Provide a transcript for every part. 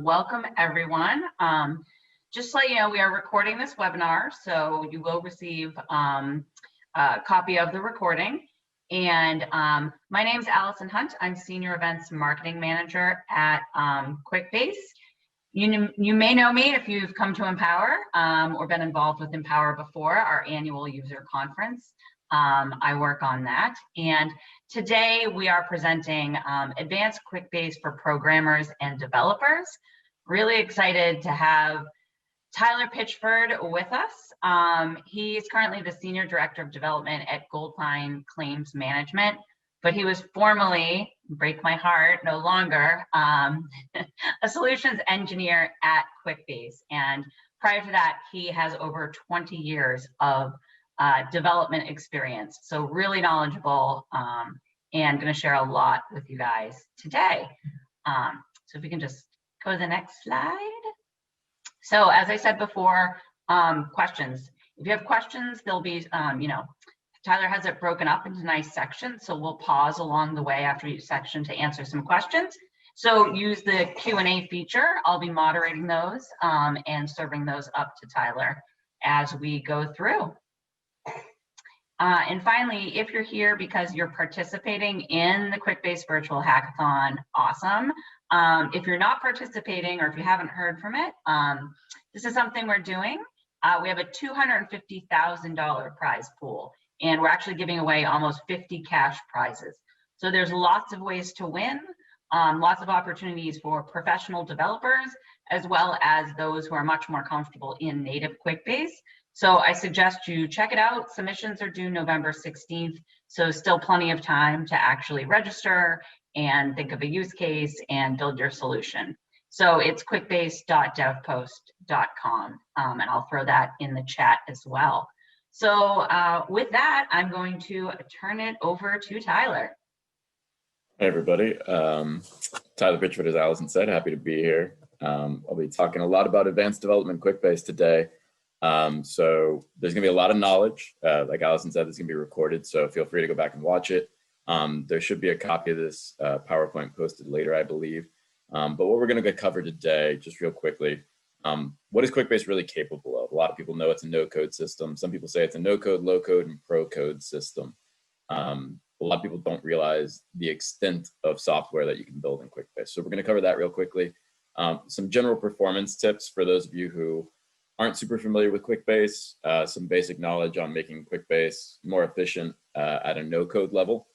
Welcome everyone. Just to let you know, we are recording this webinar, so you will receive a copy of the recording. And my name is Allison Hunt. I'm Senior Events Marketing Manager at QuickBase. You may know me if you've come to Empower or been involved with Empower before, our annual user conference. I work on that. And today we are presenting Advanced QuickBase for Programmers and Developers. Really excited to have Tyler Pitchford with us. He is currently the Senior Director of Development at Golang Claims Management, but he was formerly, break my heart, no longer, a solutions engineer at QuickBase. And prior to that, he has over 20 years of development experience. So really knowledgeable and going to share a lot with you guys today. So if we can just go to the next slide. So as I said before, questions. If you have questions, there'll be, Tyler has it broken up into nice sections. So we'll pause along the way after each section to answer some questions. So use the Q&A feature. I'll be moderating those and serving those up to Tyler as we go through. And finally, if you're here because you're participating in the QuickBase Virtual Hackathon, awesome. If you're not participating or if you haven't heard from it, this is something we're doing. We have a $250,000 prize pool, and we're actually giving away almost 50 cash prizes. So there's lots of ways to win, lots of opportunities for professional developers, as well as those who are much more comfortable in native QuickBase. So I suggest you check it out. Submissions are due November 16th, so still plenty of time to actually register and think of a use case and build your solution. So it's quickbase.devpost.com, and I'll throw that in the chat as well. So with that, I'm going to turn it over to Tyler. Hey everybody, Tyler Pitchford, as Allison said, happy to be here. I'll be talking a lot about advanced development QuickBase today. So there's gonna be a lot of knowledge. Like Allison said, it's gonna be recorded, so feel free to go back and watch it. There should be a copy of this PowerPoint posted later, I believe. But what we're gonna cover today, just real quickly, what is QuickBase really capable of? A lot of people know it's a no-code system. Some people say it's a no-code, low-code, and pro-code system. A lot of people don't realize the extent of software that you can build in QuickBase. So we're gonna cover that real quickly. Some general performance tips for those of you who aren't super familiar with QuickBase, some basic knowledge on making QuickBase more efficient at a no-code level.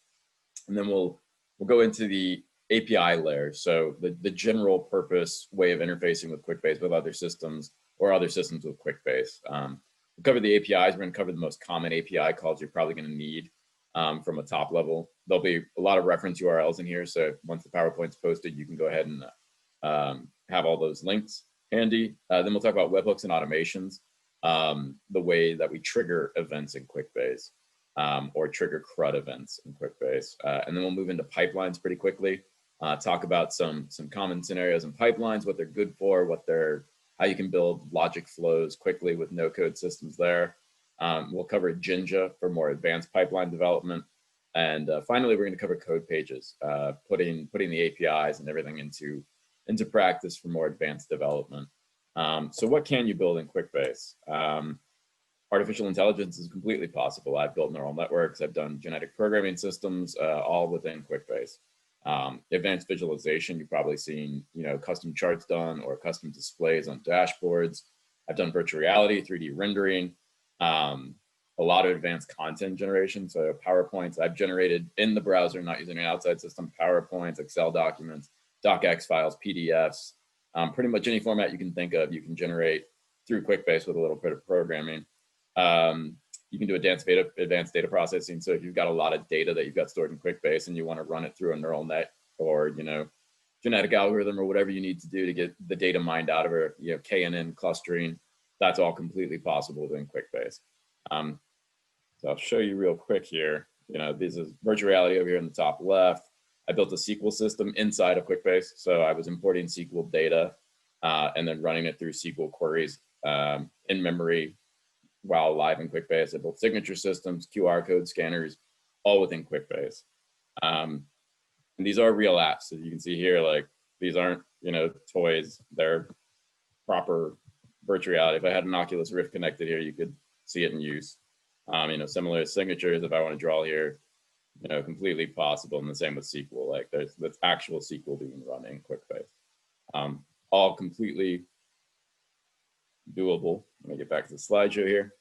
And then we'll go into the API layer. So the general purpose way of interfacing with QuickBase with other systems or other systems with QuickBase. We'll cover the APIs. We're gonna cover the most common API calls you're probably gonna need from a top level. There'll be a lot of reference URLs in here. So once the PowerPoint's posted, you can go ahead and have all those links handy. Then we'll talk about webhooks and automations, the way that we trigger events in QuickBase or trigger CRUD events in QuickBase. And then we'll move into pipelines pretty quickly, talk about some common scenarios in pipelines, what they're good for, how you can build logic flows quickly with no-code systems there. We'll cover Jinja for more advanced pipeline development. And finally, we're going to cover code pages, putting the APIs and everything into practice for more advanced development. So what can you build in QuickBase? Artificial intelligence is completely possible. I've built neural networks. I've done genetic programming systems, all within QuickBase. Advanced visualization, you've probably seen, custom charts done or custom displays on dashboards. I've done virtual reality, 3D rendering, a lot of advanced content generation. So PowerPoints, I've generated in the browser, not using an outside system, PowerPoints, Excel documents, docx files, PDFs, pretty much any format you can think of, you can generate through QuickBase with a little bit of programming. You can do advanced data processing. So if you've got a lot of data that you've got stored in QuickBase and you want to run it through a neural net or, genetic algorithm or whatever you need to do to get the data mined out of it, KNN clustering, that's all completely possible within QuickBase. So I'll show you real quick here. This is virtual reality over here in the top left. I built a SQL system inside of QuickBase. So I was importing SQL data and then running it through SQL queries in memory while live in QuickBase. I built signature systems, QR code scanners, all within QuickBase. And these are real apps. So you can see here, like These aren't, toys. They're proper virtual reality. If I had an Oculus Rift connected here, you could see it in use. Similar signatures, if I want to draw here, completely possible. And the same with SQL, like there's actual SQL being run in QuickBase. All completely doable. Let me get back to the slideshow here.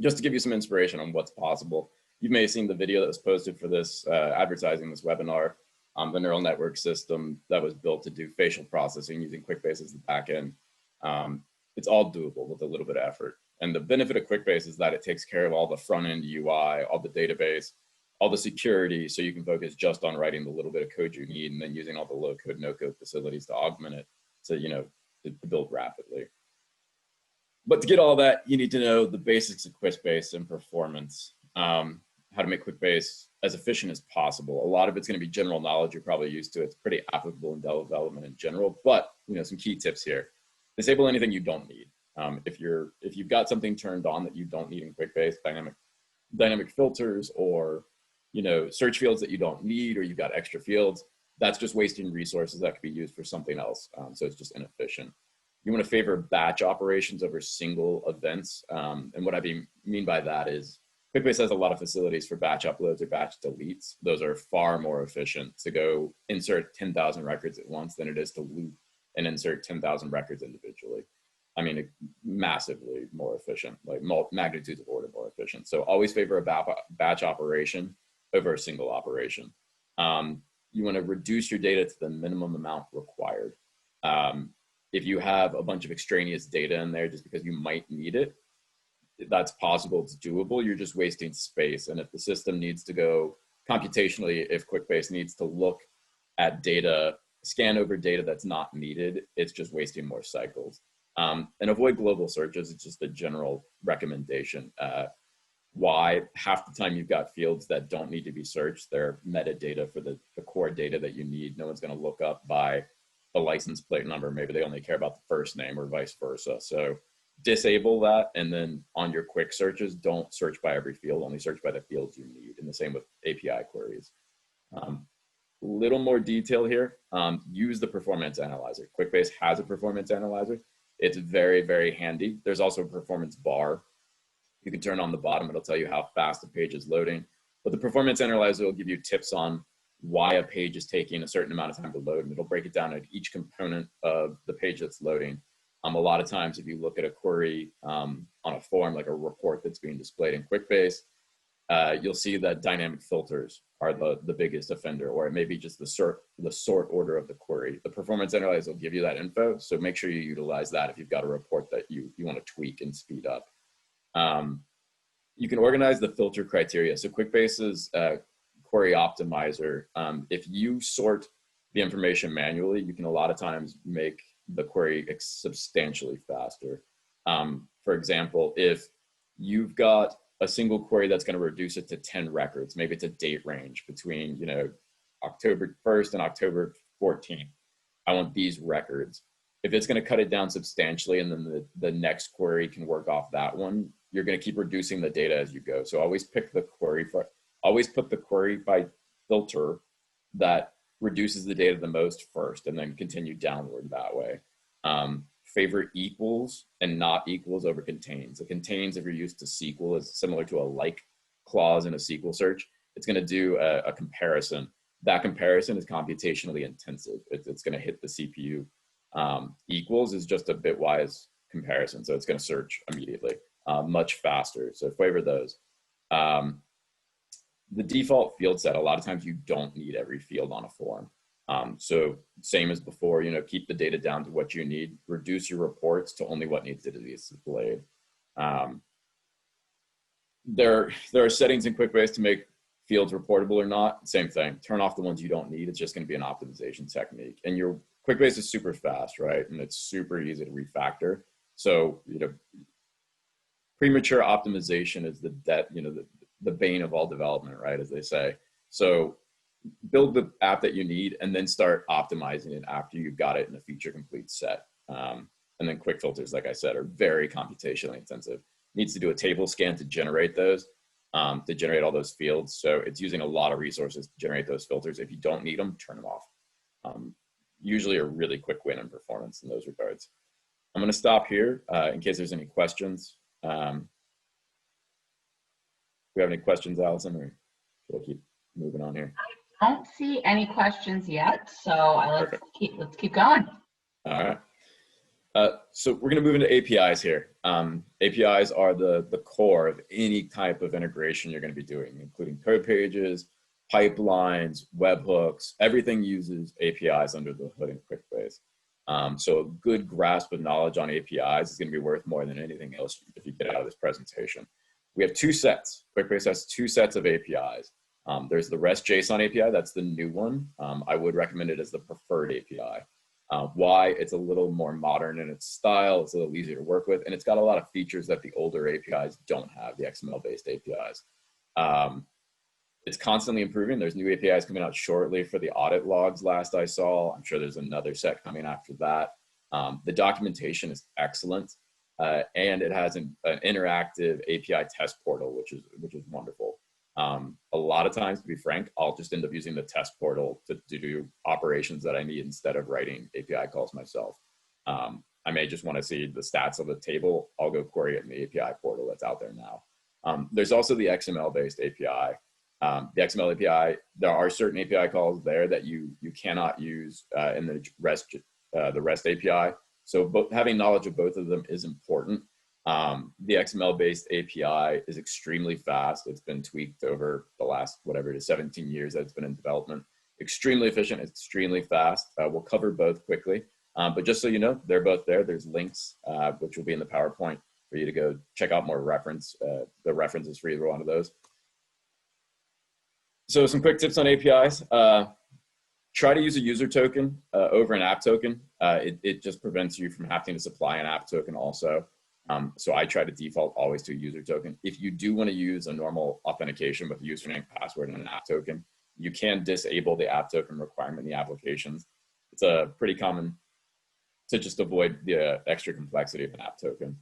Just to give you some inspiration on what's possible. You may have seen the video that was posted for this advertising this webinar, the neural network system that was built to do facial processing using QuickBase as the backend. It's all doable with a little bit of effort. And the benefit of QuickBase is that it takes care of all the front-end UI, all the database, all the security, so you can focus just on writing the little bit of code you need and then using all the low-code, no-code facilities to augment it to build rapidly. But to get all that, you need to know the basics of QuickBase and performance, how to make QuickBase as efficient as possible. A lot of it's going to be general knowledge you're probably used to. It's pretty applicable in development in general, but some key tips here. Disable anything you don't need. If you've got something turned on that you don't need in QuickBase, dynamic filters or search fields that you don't need, or you've got extra fields, that's just wasting resources that could be used for something else. So it's just inefficient. You want to favor batch operations over single events. And what I mean by that is QuickBase has a lot of facilities for batch uploads or batch deletes. Those are far more efficient to go insert 10,000 records at once than it is to loop and insert 10,000 records individually. I mean, massively more efficient, like magnitudes of order more efficient. So always favor a batch operation over a single operation. You want to reduce your data to the minimum amount required. If you have a bunch of extraneous data in there just because you might need it, that's possible, it's doable, you're just wasting space. And if the system needs to go computationally, if QuickBase needs to look at data, scan over data that's not needed, it's just wasting more cycles. And avoid global searches, it's just a general recommendation. Why? Half the time you've got fields that don't need to be searched, they're metadata for the core data that you need. No one's gonna look up by a license plate number, maybe they only care about the first name or vice versa. So disable that, and then on your quick searches, don't search by every field, only search by the fields you need, and the same with API queries. Little more detail here, use the performance analyzer. QuickBase has a performance analyzer. It's very, very handy. There's also a performance bar. You can turn on the bottom, it'll tell you how fast the page is loading. But the performance analyzer will give you tips on why a page is taking a certain amount of time to load, and it'll break it down at each component of the page that's loading. A lot of times, if you look at a query on a form, like a report that's being displayed in QuickBase, you'll see that dynamic filters are the biggest offender, or it may be just the sort order of the query. The performance analyzer will give you that info, so make sure you utilize that if you've got a report that you want to tweak and speed up. You can organize the filter criteria. So QuickBase's query optimizer, if you sort the information manually, you can a lot of times make the query substantially faster. For example, if you've got a single query that's going to reduce it to 10 records, maybe it's a date range between October 1st and October 14th. I want these records. If it's going to cut it down substantially and then the next query can work off that one, you're going to keep reducing the data as you go. So always pick the query always put the query by filter that reduces the data the most first, and then continue downward that way. Favor equals and not equals over contains. The contains, if you're used to SQL, is similar to a like clause in a SQL search. It's going to do a comparison. That comparison is computationally intensive. It's going to hit the CPU. Equals is just a bitwise comparison, so it's going to search immediately, much faster. So favor those. The default field set, a lot of times you don't need every field on a form. So same as before, keep the data down to what you need, reduce your reports to only what needs to be displayed. There are settings in QuickBase to make fields reportable or not. Same thing, turn off the ones you don't need. It's just going to be an optimization technique. And your QuickBase is super fast, right? And it's super easy to refactor. So, premature optimization is the bane of all development, right? As they say. So build the app that you need and then start optimizing it after you've got it in a feature complete set. And then quick filters, like I said, are very computationally intensive. Needs to do a table scan to generate those, to generate all those fields. So it's using a lot of resources to generate those filters. If you don't need them, turn them off. usually a really quick win in performance in those regards. I'm going to stop here in case there's any questions. Do we have any questions, Allison, or should I keep moving on here? I don't see any questions yet, so let's keep going. All right. So we're going to move into APIs here. APIs are the core of any type of integration you're going to be doing, including code pages, pipelines, webhooks. Everything uses APIs under the hood in QuickBase. So a good grasp of knowledge on APIs is going to be worth more than anything else if you get out of this presentation. We have two sets. QuickBase has two sets of APIs. There's the REST JSON API. That's the new one. I would recommend it as the preferred API. Why? It's a little more modern in its style. It's a little easier to work with, and it's got a lot of features that the older APIs don't have, the XML-based APIs. It's constantly improving. There's new APIs coming out shortly for the audit logs last I saw. I'm sure there's another set coming after that. The documentation is excellent, and it has an interactive API test portal, which is wonderful. A lot of times, to be frank, I'll just end up using the test portal to do operations that I need instead of writing API calls myself. I may just want to see the stats of the table. I'll go query it in the API portal that's out there now. There's also the XML-based API. The XML API, there are certain API calls there that you cannot use in the REST API. So having knowledge of both of them is important. The XML-based API is extremely fast. It's been tweaked over the last, whatever it is, 17 years that it's been in development. Extremely efficient, extremely fast. We'll cover both quickly. But just so you know, they're both there. There's links, which will be in the PowerPoint for you to go check out more the references for either one of those. So some quick tips on APIs. Try to use a user token over an app token. It just prevents you from having to supply an app token also. So I try to default always to a user token. If you do want to use a normal authentication with a username, password, and an app token, you can disable the app token requirement in the applications. It's pretty common to just avoid the extra complexity of an app token.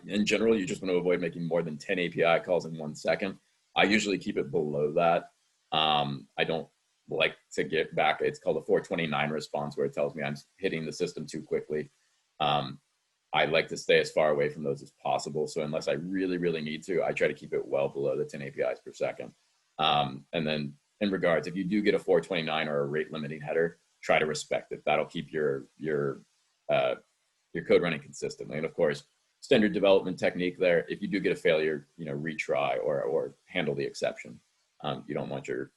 In general, you just want to avoid making more than 10 API calls in 1 second. I usually keep it below that. I don't like to get back. It's called a 429 response, where it tells me I'm hitting the system too quickly. I like to stay as far away from those as possible. So unless I really, really need to, I try to keep it well below the 10 APIs per second. And then in regards, if you do get a 429 or a rate limiting header, try to respect it. That'll keep your code running consistently. And of course, standard development technique there. If you do get a failure, retry or handle the exception. You don't want your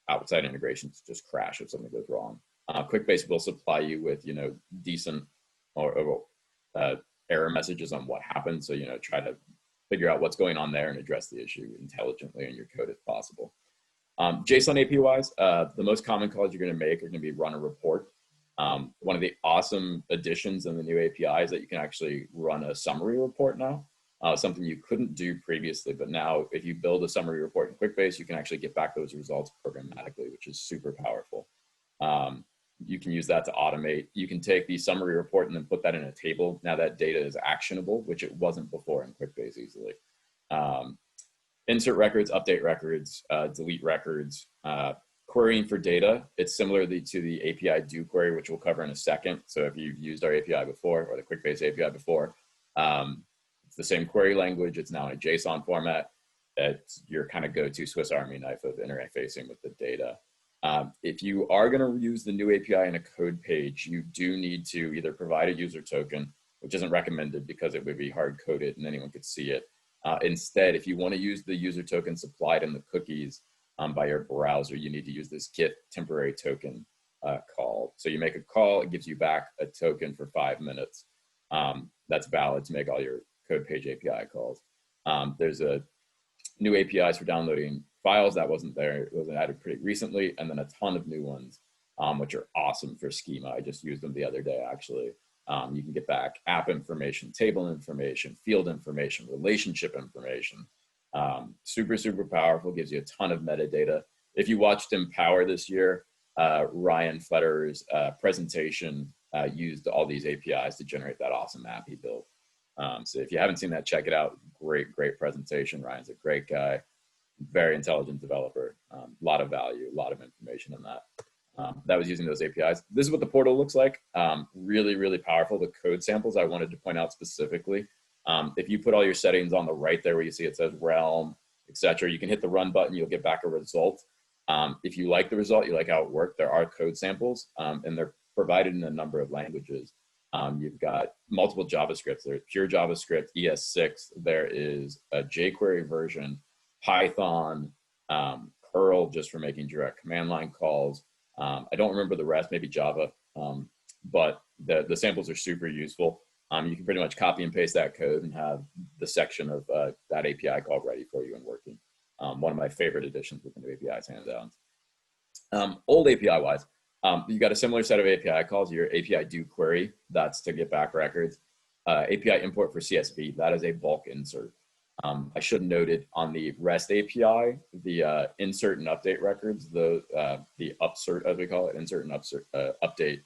outside integrations to just crash if something goes wrong. QuickBase will supply you with, decent or error messages on what happened. So, try to figure out what's going on there and address the issue intelligently in your code if possible. JSON API-wise, the most common calls you're going to make are going to be run a report. One of the awesome additions in the new API is that you can actually run a summary report now, something you couldn't do previously. But now if you build a summary report in QuickBase, you can actually get back those results programmatically, which is super powerful. You can use that to automate. You can take the summary report and then put that in a table. Now that data is actionable, which it wasn't before in QuickBase easily. Insert records, update records, delete records, querying for data. It's similar to the API do query, which we'll cover in a second. So if you've used our API before or the QuickBase API before, it's the same query language. It's now in a JSON format. It's your kind of go-to Swiss Army knife of interfacing with the data. If you are going to use the new API in a code page, you do need to either provide a user token, which isn't recommended because it would be hard coded and anyone could see it. Instead, if you want to use the user token supplied in the cookies by your browser, you need to use this get temporary token call. So you make a call, it gives you back a token for 5 minutes. That's valid to make all your code page API calls. There's a new APIs for downloading files that wasn't there. It was added pretty recently, and then a ton of new ones, which are awesome for schema. I just used them the other day, actually. You can get back app information, table information, field information, relationship information. Super, super powerful, gives you a ton of metadata. If you watched Empower this year, Ryan Fletcher's presentation used all these APIs to generate that awesome app he built. So if you haven't seen that, check it out. Great, great presentation. Ryan's a great guy, very intelligent developer, a lot of value, a lot of information in that. that was using those APIs. This is what the portal looks like. Really, really powerful. The code samples I wanted to point out specifically. If you put all your settings on the right there where you see it says realm, etc., you can hit the run button, you'll get back a result. If you like the result, you like how it worked, there are code samples, and they're provided in a number of languages. You've got multiple JavaScripts. There's pure JavaScript, ES6. There is a jQuery version, Python, Perl just for making direct command line calls. I don't remember the rest, maybe Java, but the samples are super useful. You can pretty much copy and paste that code and have the section of that API call ready for you and working. One of my favorite additions with the new APIs, hands down. Old API wise, you got a similar set of API calls. Your API do query, that's to get back records. API import for CSV, that is a bulk insert. I should have noted on the REST API, the insert and update records, the upsert, as we call it, insert and update,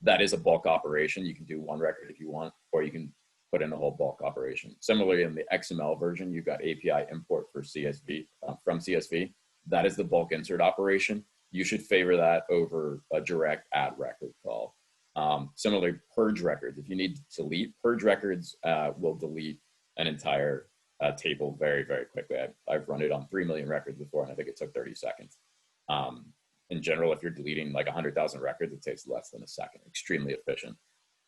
that is a bulk operation. You can do one record if you want, or you can put in a whole bulk operation. Similarly, in the XML version, you've got API import for CSV, from CSV. That is the bulk insert operation. You should favor that over a direct add record call. Similarly, purge records. If you need to delete, purge records will delete an entire table very, very quickly. I've run it on 3 million records before, and I think it took 30 seconds. In general, if you're deleting like 100,000 records, it takes less than a second. Extremely efficient.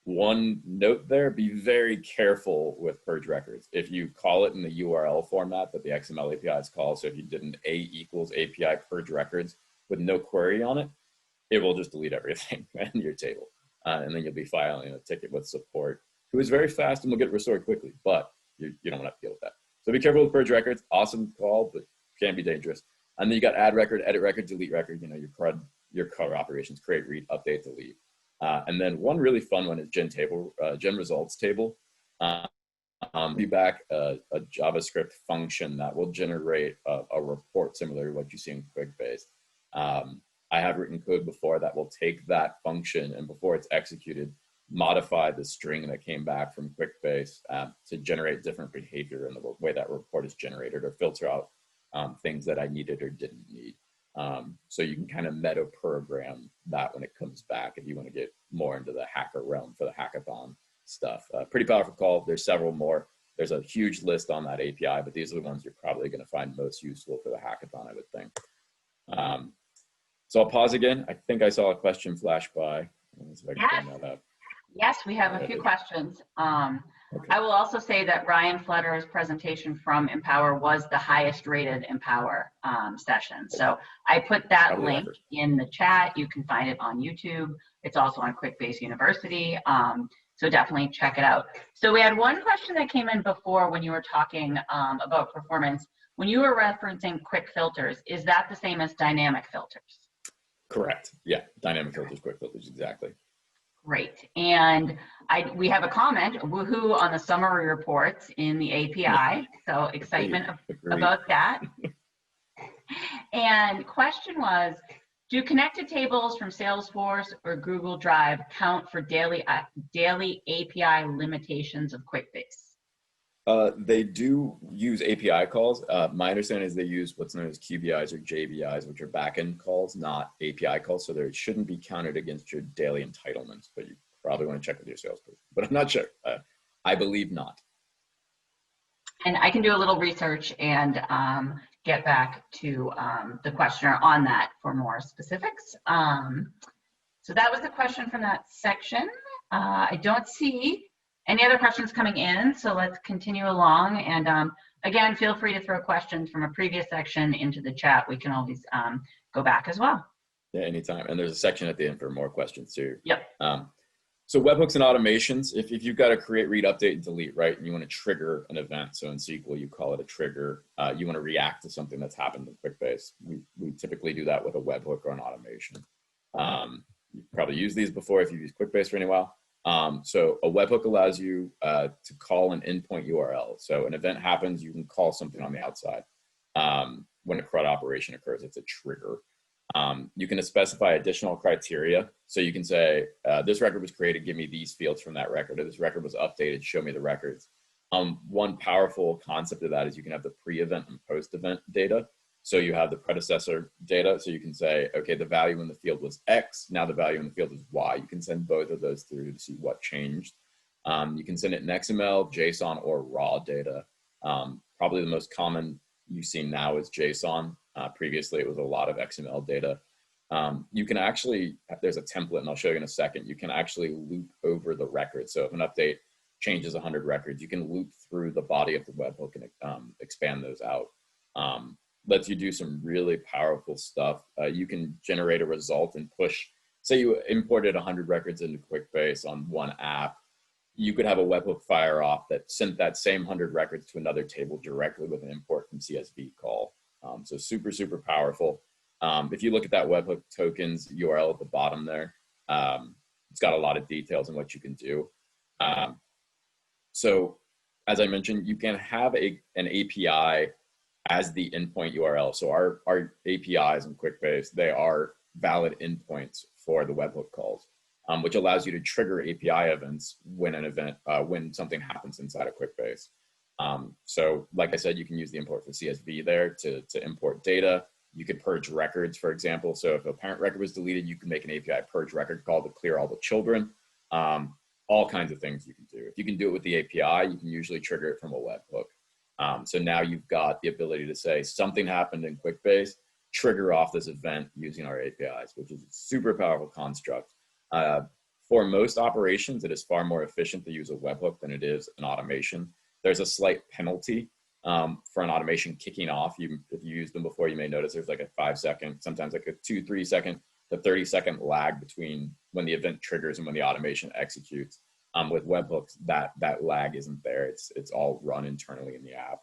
One note there, be very careful with purge records. If you call it in the URL format that the XML APIs call, so if you did an A equals API purge records with no query on it, it will just delete everything in your table. And then you'll be filing a ticket with support, who is very fast and will get restored quickly, but you don't have to deal with that. So be careful with purge records. Awesome call, but can be dangerous. And then you got add record, edit record, delete record, your CRUD operations, create, read, update, delete. And then one really fun one is gen results table. Be back a JavaScript function that will generate a report similar to what you see in QuickBase. I have written code before that will take that function and before it's executed, modify the string that came back from QuickBase to generate different behavior in the way that report is generated, or filter out things that I needed or didn't need. So you can kind of meta program that when it comes back if you want to get more into the hacker realm for the hackathon stuff. Pretty powerful call. There's several more. There's a huge list on that API, but these are the ones you're probably going to find most useful for the hackathon, I would think. So I'll pause again. I think I saw a question flash by. Let's see if I can bring that up. Yes, we have a few questions. Okay. I will also say that Ryan Flutter's presentation from Empower was the highest rated Empower session. So I put that link in the chat. You can find it on YouTube. It's also on QuickBase University. So definitely check it out. So we had one question that came in before when you were talking about performance. When you were referencing quick filters, is that the same as dynamic filters? Correct. Yeah, dynamic filters, quick filters, exactly. Great. And we have a comment, woohoo, on the summary reports in the API. So excitement about that. And question was, do connected tables from Salesforce or Google Drive count for daily API limitations of QuickBase? They do use API calls. My understanding is they use what's known as QBIs or JBIs, which are backend calls, not API calls. So they shouldn't be counted against your daily entitlements, but you probably want to check with your salesperson. But I'm not sure. I believe not. And I can do a little research and get back to the questioner on that for more specifics. So that was the question from that section. I don't see any other questions coming in, so let's continue along. And again, feel free to throw questions from a previous section into the chat. We can always go back as well. Yeah, anytime. And there's a section at the end for more questions too. Yep. So webhooks and automations, if you've got to create, read, update, and delete, right? And you want to trigger an event. So in SQL, you call it a trigger. You want to react to something that's happened in QuickBase. We typically do that with a webhook or an automation. You've probably used these before if you've used QuickBase for any while. So a webhook allows you to call an endpoint URL. So an event happens, you can call something on the outside. When a CRUD operation occurs, it's a trigger. You can specify additional criteria. So you can say, this record was created, give me these fields from that record, or this record was updated, show me the records. One powerful concept of that is you can have the pre-event and post-event data. So you have the predecessor data. So you can say, okay, the value in the field was X. Now the value in the field is Y. You can send both of those through to see what changed. You can send it in XML, JSON, or raw data. Probably the most common you see now is JSON. Previously, it was a lot of XML data. You can actually, there's a template, and I'll show you in a second. You can actually loop over the record. So if an update changes 100 records, you can loop through the body of the webhook and expand those out. Lets you do some really powerful stuff. You can generate a result and push, say you imported 100 records into QuickBase on one app. You could have a webhook fire off that sent that same 100 records to another table directly with an import from CSV call. So super, super powerful. If you look at that webhook tokens URL at the bottom there, it's got a lot of details on what you can do. So as I mentioned, you can have an API as the endpoint URL. So our APIs in QuickBase, they are valid endpoints for the webhook calls, which allows you to trigger API events when when something happens inside of QuickBase. So like I said, you can use the import for CSV there to import data. You could purge records, for example. So if a parent record was deleted, you can make an API purge record call to clear all the children. All kinds of things you can do. If you can do it with the API, you can usually trigger it from a webhook. So now you've got the ability to say something happened in QuickBase, trigger off this event using our APIs, which is a super powerful construct. For most operations, it is far more efficient to use a webhook than it is an automation. There's a slight penalty for an automation kicking off. If you used them before, you may notice there's like a 5 second, sometimes like a 2-3 second to 30-second lag between when the event triggers and when the automation executes. With webhooks, that lag isn't there. It's all run internally in the app.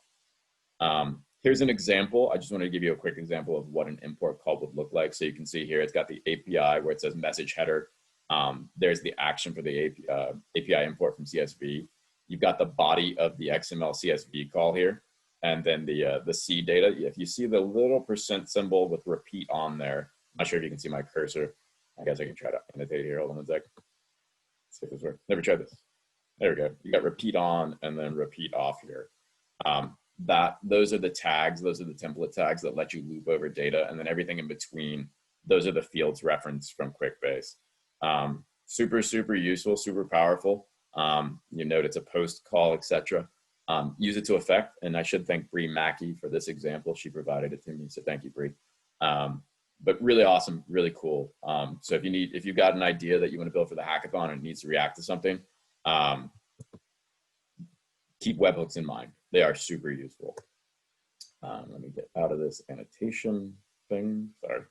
Here's an example. I just want to give you a quick example of what an import call would look like. So you can see here, it's got the API where it says message header. There's the action for the API import from CSV. You've got the body of the XML CSV call here, and then the C data. If you see the little % symbol with repeat on there, I'm not sure if you can see my cursor. I guess I can try to annotate here. Hold on a sec. See if this works. Never tried this. There we go. You got repeat on and then repeat off here. Those are the tags. Those are the template tags that let you loop over data, and then everything in between. Those are the fields referenced from QuickBase. Super, super useful, super powerful. You note it's a post call, etc. Use it to effect, and I should thank Bree Mackey for this example. She provided it to me, so thank you, Bree. But really awesome, really cool. So if you've got an idea that you want to build for the hackathon and it needs to react to something, keep webhooks in mind. They are super useful. Let me get out of this annotation thing. Sorry.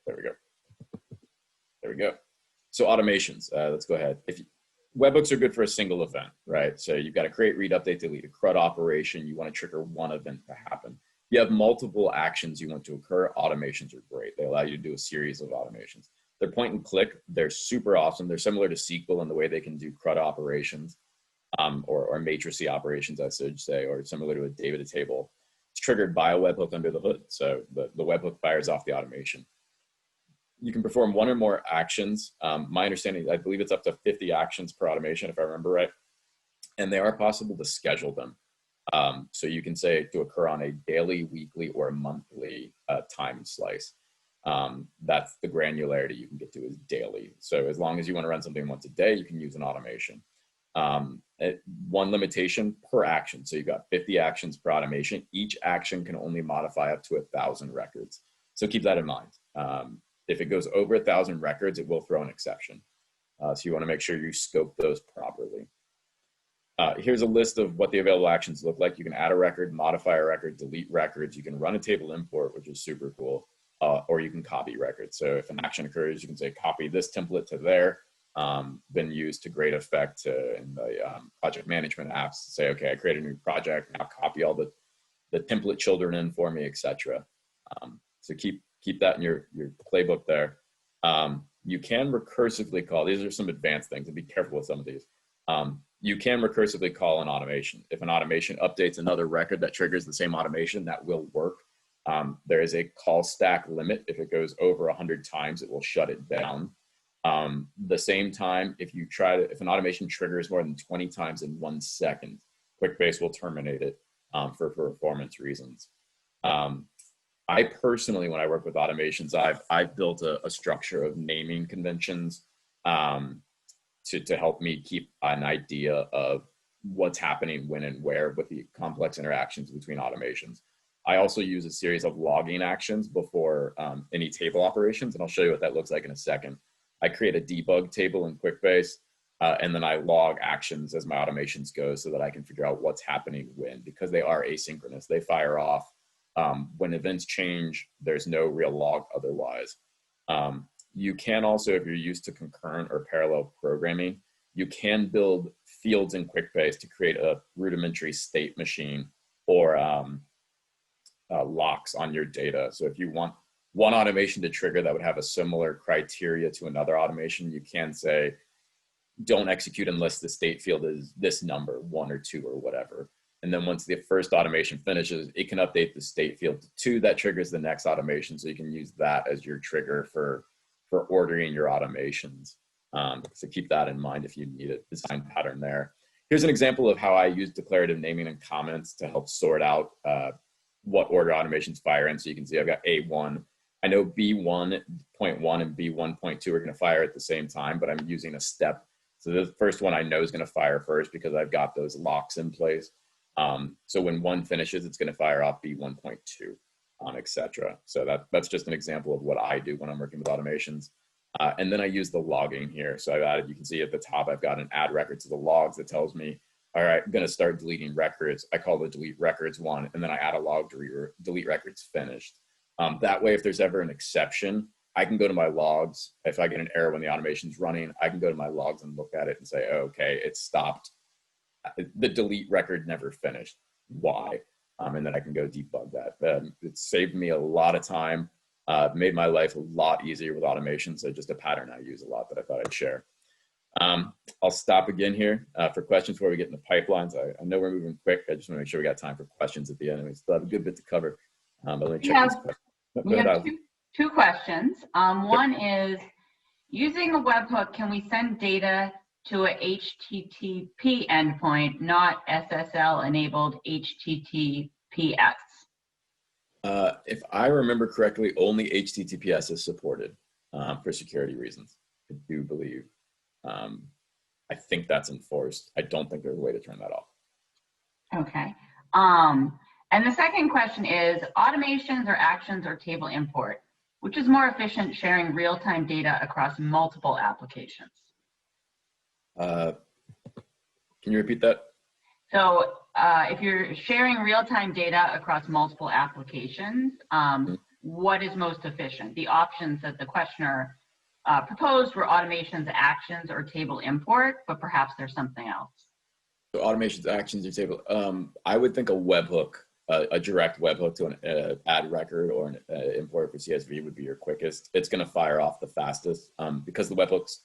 There we go. There we go. So automations, let's go ahead. Webhooks are good for a single event, right? So you've got to create, read, update, delete, a CRUD operation. You want to trigger one event to happen. You have multiple actions you want to occur. Automations are great. They allow you to do a series of automations. They're point and click. They're super awesome. They're similar to SQL in the way they can do CRUD operations or matrixy operations, I should say, or similar to a data table. It's triggered by a webhook under the hood. So the webhook fires off the automation. You can perform one or more actions. My understanding, I believe it's up to 50 actions per automation, if I remember right. And they are possible to schedule them. So you can say to occur on a daily, weekly, or monthly time slice. That's the granularity you can get to is daily. So as long as you want to run something once a day, you can use an automation. One limitation per action. So you've got 50 actions per automation. Each action can only modify up to 1,000 records. So keep that in mind. If it goes over 1,000 records, it will throw an exception. So you want to make sure you scope those properly. Here's a list of what the available actions look like. You can add a record, modify a record, delete records. You can run a table import, which is super cool, or you can copy records. So if an action occurs, you can say copy this template to there, then use to great effect in the project management apps. Say, okay, I created a new project, now copy all the template children in for me, etc. So keep that in your playbook there. You can recursively call, these are some advanced things, and be careful with some of these. You can recursively call an automation. If an automation updates another record that triggers the same automation, that will work. There is a call stack limit. If it goes over 100 times, it will shut it down. The same time, if an automation triggers more than 20 times in 1 second, QuickBase will terminate it for performance reasons. I personally, when I work with automations, I've built a structure of naming conventions to help me keep an idea of what's happening when and where with the complex interactions between automations. I also use a series of logging actions before any table operations, and I'll show you what that looks like in a second. I create a debug table in QuickBase, and then I log actions as my automations go so that I can figure out what's happening when, because they are asynchronous. They fire off. When events change, there's no real log otherwise. You can also, if you're used to concurrent or parallel programming, you can build fields in QuickBase to create a rudimentary state machine or locks on your data. So if you want one automation to trigger that would have a similar criteria to another automation, you can say, don't execute unless the state field is this number, 1 or 2 or whatever. And then once the first automation finishes, it can update the state field to 2. That triggers the next automation. So you can use that as your trigger for ordering your automations. So keep that in mind if you need a design pattern there. Here's an example of how I use declarative naming and comments to help sort out what order automations fire in. So you can see I've got A1. I know B1.1 and B1.2 are going to fire at the same time, but I'm using a step. So the first one I know is going to fire first because I've got those locks in place. So when one finishes, it's going to fire off B1.2, etc. So that's just an example of what I do when I'm working with automations. And then I use the logging here. So I've added, you can see at the top, I've got an add record to the logs that tells me, all right, I'm going to start deleting records. I call the delete records one, and then I add a log to delete records finished. That way, if there's ever an exception, I can go to my logs. If I get an error when the automation's running, I can go to my logs and look at it and say, oh, okay, it stopped. The delete record never finished. Why? And then I can go debug that. It saved me a lot of time, made my life a lot easier with automation. So just a pattern I use a lot that I thought I'd share. I'll stop again here for questions before we get into pipelines. I know we're moving quick. I just want to make sure we got time for questions at the end. And we still have a good bit to cover. But let me check this question. We have two questions. One is, using a webhook, can we send data to a HTTP endpoint, not SSL-enabled HTTPS? If I remember correctly, only HTTPS is supported for security reasons. I do believe. I think that's enforced. I don't think there's a way to turn that off. Okay. And the second question is, automations or actions or table import, which is more efficient, sharing real-time data across multiple applications? Can you repeat that? So if you're sharing real-time data across multiple applications, what is most efficient? The options that the questioner proposed were automations, actions, or table import, but perhaps there's something else. So automations, actions, or table. I would think a webhook, a direct webhook to an add record or an import for CSV would be your quickest. It's going to fire off the fastest because the webhooks,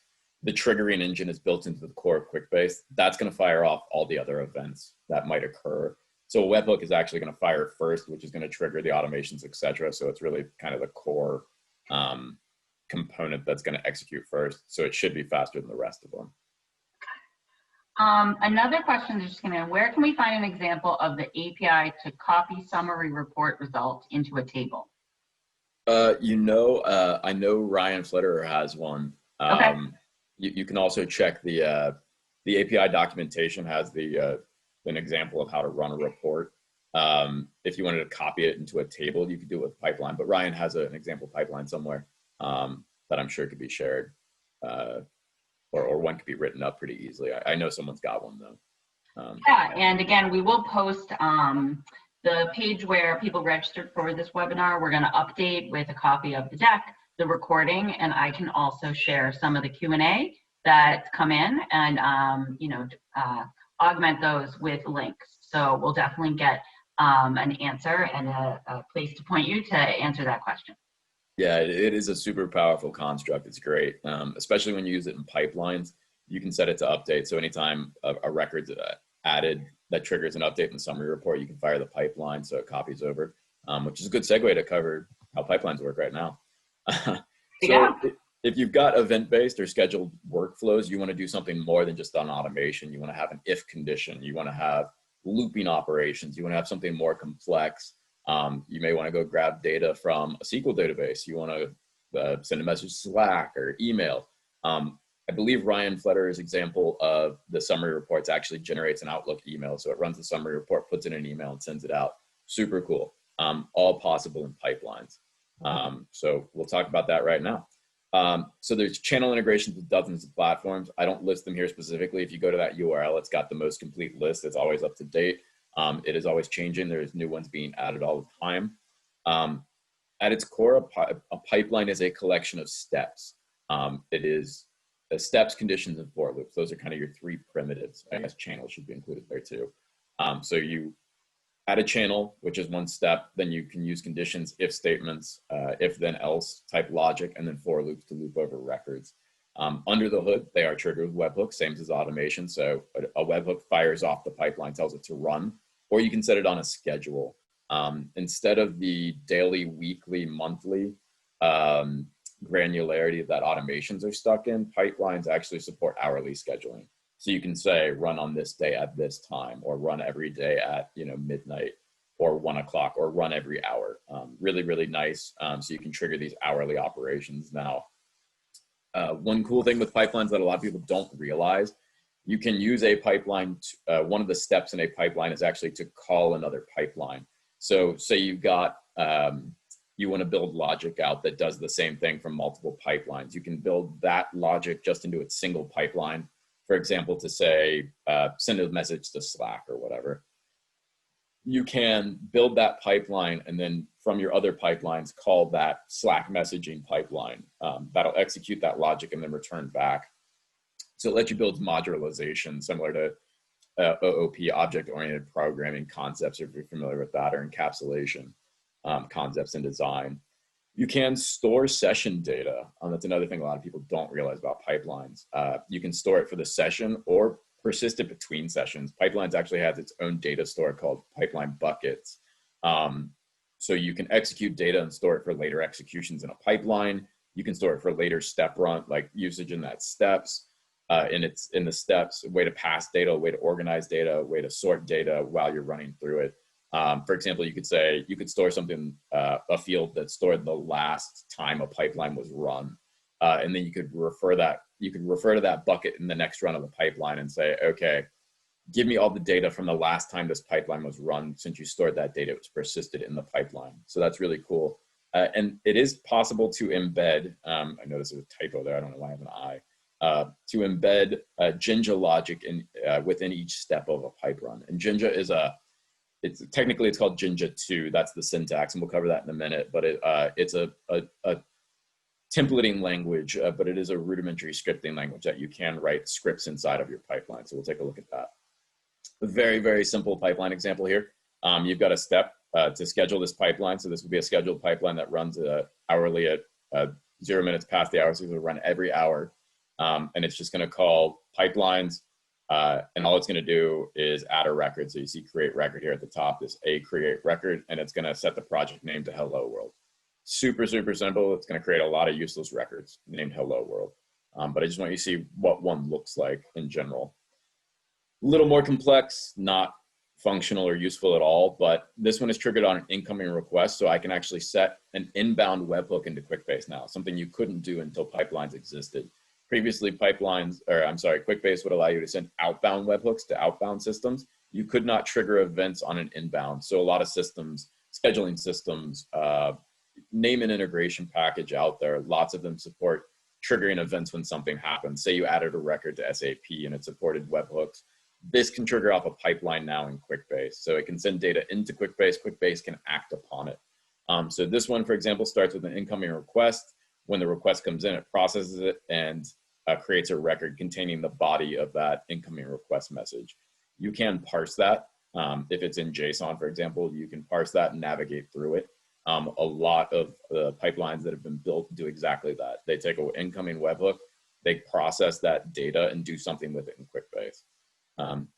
the triggering engine is built into the core of QuickBase. That's going to fire off all the other events that might occur. So a webhook is actually going to fire first, which is going to trigger the automations, etc. So it's really kind of the core component that's going to execute first. So it should be faster than the rest of them. Another question is just where can we find an example of the API to copy summary report result into a table? I know Ryan Flitterer has one. Okay. You can also check the API documentation has an example of how to run a report. If you wanted to copy it into a table, you could do it with Pipeline, but Ryan has an example pipeline somewhere that I'm sure could be shared. Or one could be written up pretty easily. I know someone's got one though. Yeah, and again, we will post the page where people registered for this webinar. We're going to update with a copy of the deck, the recording, and I can also share some of the Q&A that come in and augment those with links. So we'll definitely get an answer and a place to point you to answer that question. Yeah, it is a super powerful construct. It's great, especially when you use it in pipelines. You can set it to update. So anytime a record's added that triggers an update in the summary report, you can fire the pipeline so it copies over, which is a good segue to cover how pipelines work right now. If you've got event-based or scheduled workflows, you want to do something more than just an automation. You want to have an if condition. You want to have looping operations. You want to have something more complex. You may want to go grab data from a SQL database. You want to send a message to Slack or email. I believe Ryan Flederer's example of the summary reports actually generates an Outlook email. So it runs the summary report, puts it in an email, and sends it out. Super cool. All possible in pipelines. So we'll talk about that right now. So there's channel integrations with dozens of platforms. I don't list them here specifically. If you go to that URL, it's got the most complete list. It's always up to date. It is always changing. There's new ones being added all the time. At its core, a pipeline is a collection of steps. It is steps, conditions, and for loops. Those are kind of your three primitives. I guess channels should be included there too. So you add a channel, which is one step. Then you can use conditions, if statements, if then else type logic, and then for loops to loop over records. Under the hood, they are triggered with webhooks, same as automation. So a webhook fires off the pipeline, tells it to run, or you can set it on a schedule. Instead of the daily, weekly, monthly granularity that automations are stuck in, pipelines actually support hourly scheduling. So you can say run on this day at this time, or run every day at midnight or 1 o'clock, or run every hour. Really, really nice. So you can trigger these hourly operations. Now, one cool thing with pipelines that a lot of people don't realize, you can use a pipeline. One of the steps in a pipeline is actually to call another pipeline. So say you've got, you want to build logic out that does the same thing from multiple pipelines. You can build that logic just into its single pipeline. For example, to say, send a message to Slack or whatever. You can build that pipeline and then from your other pipelines, call that Slack messaging pipeline. That'll execute that logic and then return back. So it lets you build modularization similar to OOP, object-oriented programming concepts, if you're familiar with that, or encapsulation concepts in design. You can store session data. That's another thing a lot of people don't realize about pipelines. You can store it for the session or persist it between sessions. Pipelines actually has its own data store called pipeline buckets. So you can execute data and store it for later executions in a pipeline. You can store it for later step run, like usage in that steps. In the steps, a way to pass data, a way to organize data, a way to sort data while you're running through it. For example, you could say, you could store something, a field that stored the last time a pipeline was run. And then you could refer to that bucket in the next run of the pipeline and say, okay, give me all the data from the last time this pipeline was run. Since you stored that data, it was persisted in the pipeline. So that's really cool. And it is possible to embed, I noticed there's a typo there, I don't know why I have an I, to embed Jinja logic within each step of a pipe run. And Jinja is technically it's called Jinja 2. That's the syntax, and we'll cover that in a minute. But it's a templating language, but it is a rudimentary scripting language that you can write scripts inside of your pipeline. So we'll take a look at that. A very, very simple pipeline example here. You've got a step to schedule this pipeline. So this would be a scheduled pipeline that runs hourly at 0 minutes past the hour. So it'll run every hour. And it's just going to call pipelines. And all it's going to do is add a record. So you see create record here at the top, this a create record, and it's going to set the project name to hello world. Super, super simple. It's going to create a lot of useless records named hello world. But I just want you to see what one looks like in general. A little more complex, not functional or useful at all, but this one is triggered on an incoming request. So I can actually set an inbound webhook into QuickBase now, something you couldn't do until pipelines existed. Previously, QuickBase would allow you to send outbound webhooks to outbound systems. You could not trigger events on an inbound. So a lot of systems, scheduling systems, name an integration package out there. Lots of them support triggering events when something happens. Say you added a record to SAP and it supported webhooks. This can trigger off a pipeline now in QuickBase. So it can send data into QuickBase. QuickBase can act upon it. So this one, for example, starts with an incoming request. When the request comes in, it processes it and creates a record containing the body of that incoming request message. You can parse that. If it's in JSON, for example, you can parse that and navigate through it. A lot of the pipelines that have been built do exactly that. They take an incoming webhook, they process that data and do something with it in QuickBase.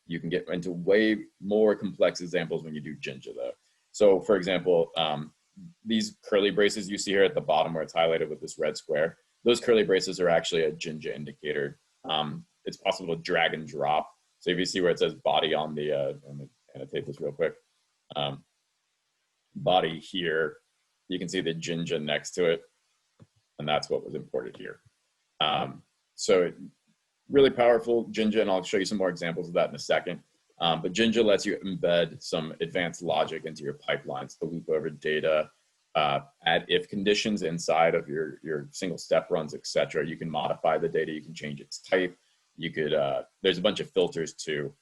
You can get into way more complex examples when you do Jinja though. So for example, these curly braces you see here at the bottom where it's highlighted with this red square, those curly braces are actually a Jinja indicator. It's possible to drag and drop. So if you see where it says body on the, let me annotate this real quick. body here, you can see the Jinja next to it, and that's what was imported here. So really powerful Jinja, and I'll show you some more examples of that in a second. But Jinja lets you embed some advanced logic into your pipelines to loop over data, add if conditions inside of your single step runs, etc. You can modify the data, you can change its type. You could, there's a bunch of filters too.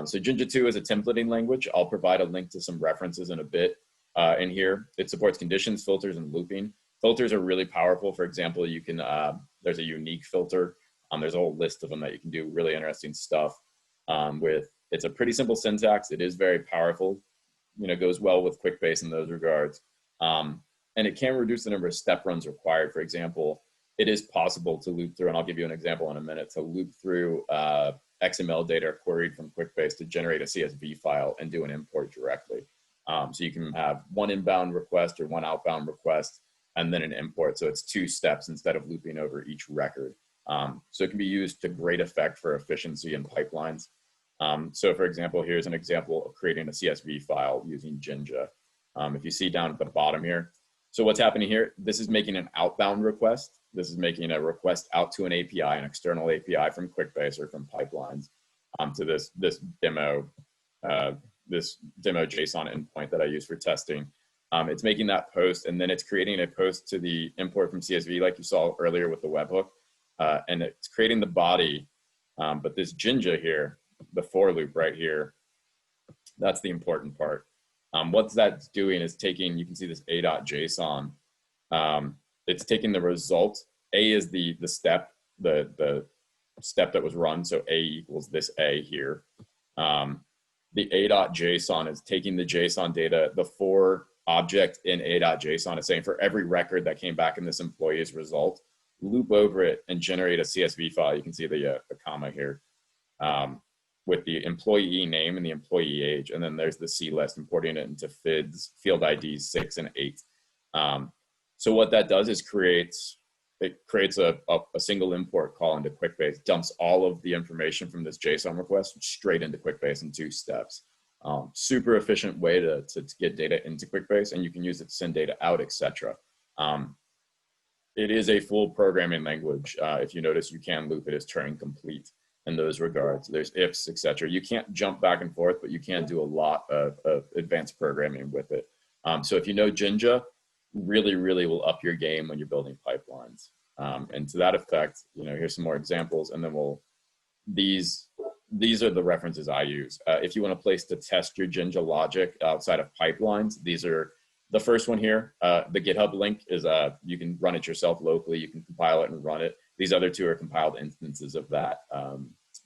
So Jinja 2 is a templating language. I'll provide a link to some references in a bit in here. It supports conditions, filters, and looping. Filters are really powerful. For example, you can, there's a unique filter. There's a whole list of them that you can do really interesting stuff with. It's a pretty simple syntax. It is very powerful, you know, goes well with QuickBase in those regards. And it can reduce the number of step runs required. For example, it is possible to loop through, and I'll give you an example in a minute, to loop through XML data queried from QuickBase to generate a CSV file and do an import directly. So you can have one inbound request or one outbound request and then an import. So it's 2 steps instead of looping over each record. So it can be used to great effect for efficiency in pipelines. So for example, here's an example of creating a CSV file using Jinja. If you see down at the bottom here, so what's happening here, this is making an outbound request. This is making a request out to an API, an external API from QuickBase or from pipelines to this demo JSON endpoint that I use for testing. It's making that post, and then it's creating a post to the import from CSV like you saw earlier with the webhook. And it's creating the body, but this Jinja here, the for loop right here, that's the important part. What that's doing is taking, you can see this a.json. It's taking the result. A is the step, the step that was run. So A equals this A here. The a.json is taking the JSON data, the for object in a.json is saying for every record that came back in this employee's result, loop over it and generate a CSV file. You can see the comma here. With the employee name and the employee age. And then there's the C list, importing it into FIDs, field IDs 6 and 8. So what that does is it creates a single import call into QuickBase, dumps all of the information from this JSON request straight into QuickBase in 2 steps. Super efficient way to get data into QuickBase, and you can use it to send data out, etc. It is a full programming language. If you notice, you can loop it as Turing complete. In those regards, there's ifs, etc. You can't jump back and forth, but you can do a lot of advanced programming with it. So if you know Jinja, really will up your game when you're building pipelines. And to that effect, you know, here's some more examples, and then these are the references I use. If you want a place to test your Jinja logic outside of pipelines, these are the first one here. The GitHub link is you can run it yourself locally. You can compile it and run it. These other 2 are compiled instances of that,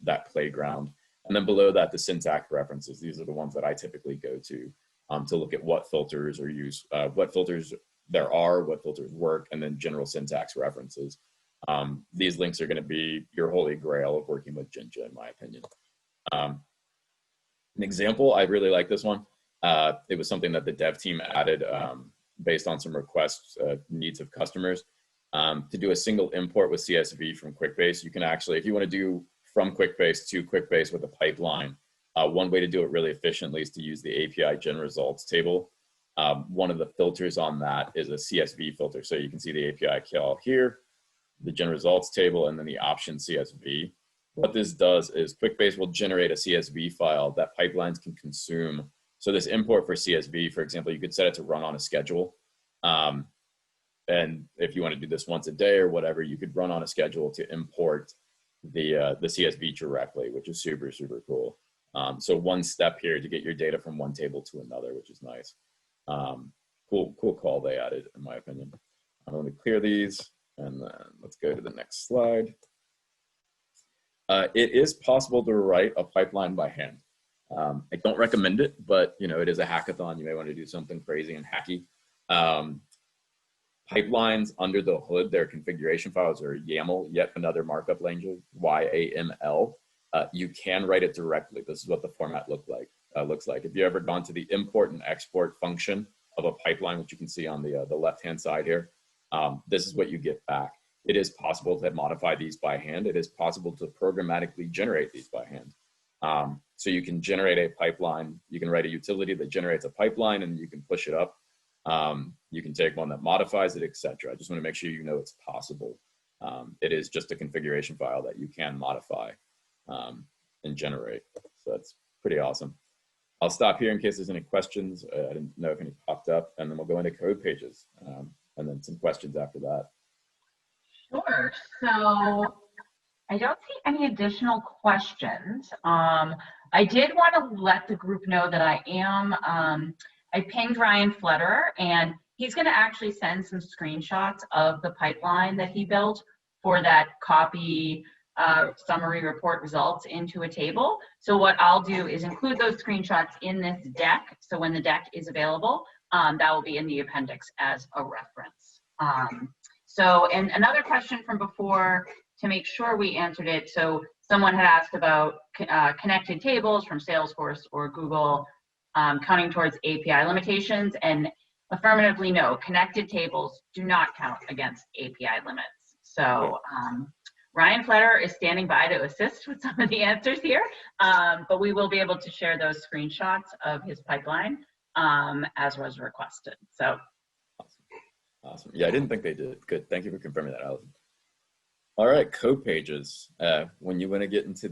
that playground. And then below that, the syntax references. These are the ones that I typically go to look at what filters are used, what filters there are, what filters work, and then general syntax references. These links are going to be your holy grail of working with Jinja, in my opinion. An example, I really like this one. It was something that the dev team added based on some requests, needs of customers. To do a single import with CSV from QuickBase, you can actually, if you want to do from QuickBase to QuickBase with a pipeline, one way to do it really efficiently is to use the API gen results table. One of the filters on that is a CSV filter. So you can see the API call here, the gen results table, and then the option CSV. What this does is QuickBase will generate a CSV file that pipelines can consume. So this import for CSV, for example, you could set it to run on a schedule. And if you want to do this once a day or whatever, you could run on a schedule to import the CSV directly, which is super cool. So one step here to get your data from one table to another, which is nice. Cool call they added, in my opinion. I'm going to clear these, and then let's go to the next slide. It is possible to write a pipeline by hand. I don't recommend it, but you know, it is a hackathon. You may want to do something crazy and hacky. Pipelines under the hood, their configuration files are YAML, yet another markup language, YAML. You can write it directly. This is what the format looks like. If you ever gone to the import and export function of a pipeline, which you can see on the left-hand side here, this is what you get back. It is possible to modify these by hand. It is possible to programmatically generate these by hand. So you can generate a pipeline. You can write a utility that generates a pipeline, and you can push it up. You can take one that modifies it, etc. I just want to make sure you know it's possible. It is just a configuration file that you can modify and generate. So that's pretty awesome. I'll stop here in case there's any questions. I didn't know if any popped up, and then we'll go into code pages and then some questions after that. Sure. So I don't see any additional questions. I did want to let the group know that I pinged Ryan Fletterer, and he's going to actually send some screenshots of the pipeline that he built for that copy summary report results into a table. So what I'll do is include those screenshots in this deck. So when the deck is available, that will be in the appendix as a reference. And another question from before, to make sure we answered it. So someone had asked about connected tables from Salesforce or Google counting towards API limitations, and affirmatively no, connected tables do not count against API limits. So Ryan Fletterer is standing by to assist with some of the answers here, but we will be able to share those screenshots of his pipeline as was requested. So. Awesome. Yeah, I didn't think they did. Good. Thank you for confirming that, Allison. All right, code pages. When you want to get into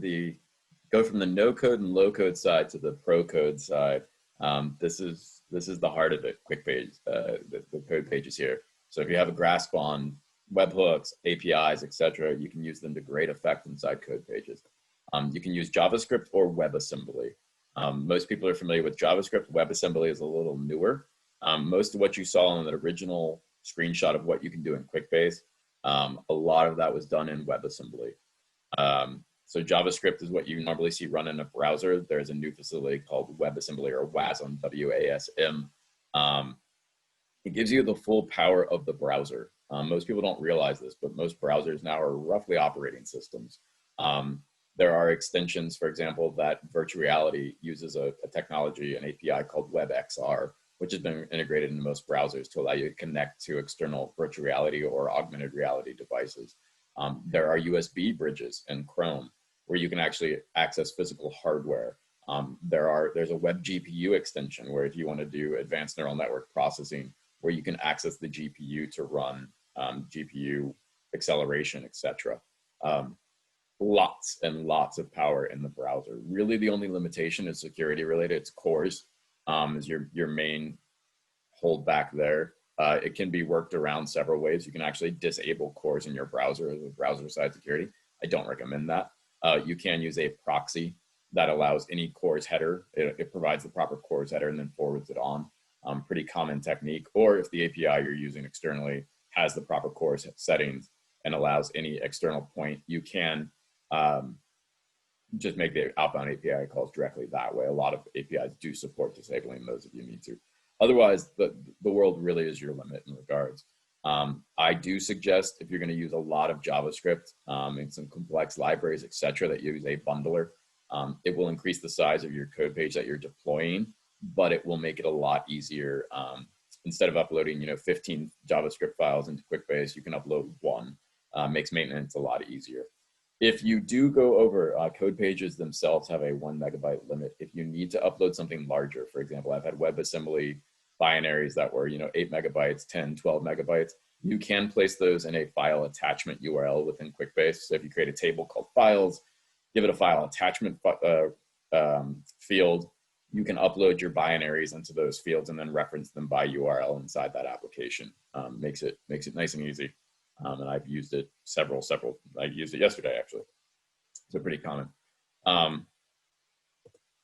go from the no code and low code side to the pro code side, this is the heart of it. Quick page, the code pages here. So if you have a grasp on webhooks, APIs, etc., you can use them to great effect inside code pages. You can use JavaScript or WebAssembly. Most people are familiar with JavaScript. WebAssembly is a little newer. Most of what you saw in the original screenshot of what you can do in QuickBase, a lot of that was done in WebAssembly. So JavaScript is what you normally see run in a browser. There's a new facility called WebAssembly, or WASM, W-A-S-M. It gives you the full power of the browser. Most people don't realize this, but most browsers now are roughly operating systems. There are extensions, for example, that virtual reality uses a technology, an API called WebXR, which has been integrated in most browsers to allow you to connect to external virtual reality or augmented reality devices. There are USB bridges in Chrome where you can actually access physical hardware. There's a web GPU extension where if you want to do advanced neural network processing, where you can access the GPU to run GPU acceleration, etc. Lots and lots of power in the browser. Really, the only limitation is security related. It's CORS is your main holdback there. It can be worked around several ways. You can actually disable CORS in your browser as a browser-side security. I don't recommend that. You can use a proxy that allows any CORS header. It provides the proper CORS header and then forwards it on. Pretty common technique. Or if the API you're using externally has the proper CORS settings and allows any external point, you can just make the outbound API calls directly that way. A lot of APIs do support disabling those if you need to. Otherwise, the world really is your limit in regards. I do suggest if you're going to use a lot of JavaScript and some complex libraries, etc., that you use a bundler. It will increase the size of your code page that you're deploying, but it will make it a lot easier. Instead of uploading 15 JavaScript files into QuickBase, you can upload one. Makes maintenance a lot easier. If you do go over, code pages themselves have a 1 megabyte limit. If you need to upload something larger, for example, I've had WebAssembly binaries that were 8 megabytes, 10, 12 megabytes. You can place those in a file attachment URL within QuickBase. So if you create a table called files, give it a file attachment field, you can upload your binaries into those fields and then reference them by URL inside that application. Makes it nice and easy. And I've used it several. I used it yesterday, actually. So pretty common.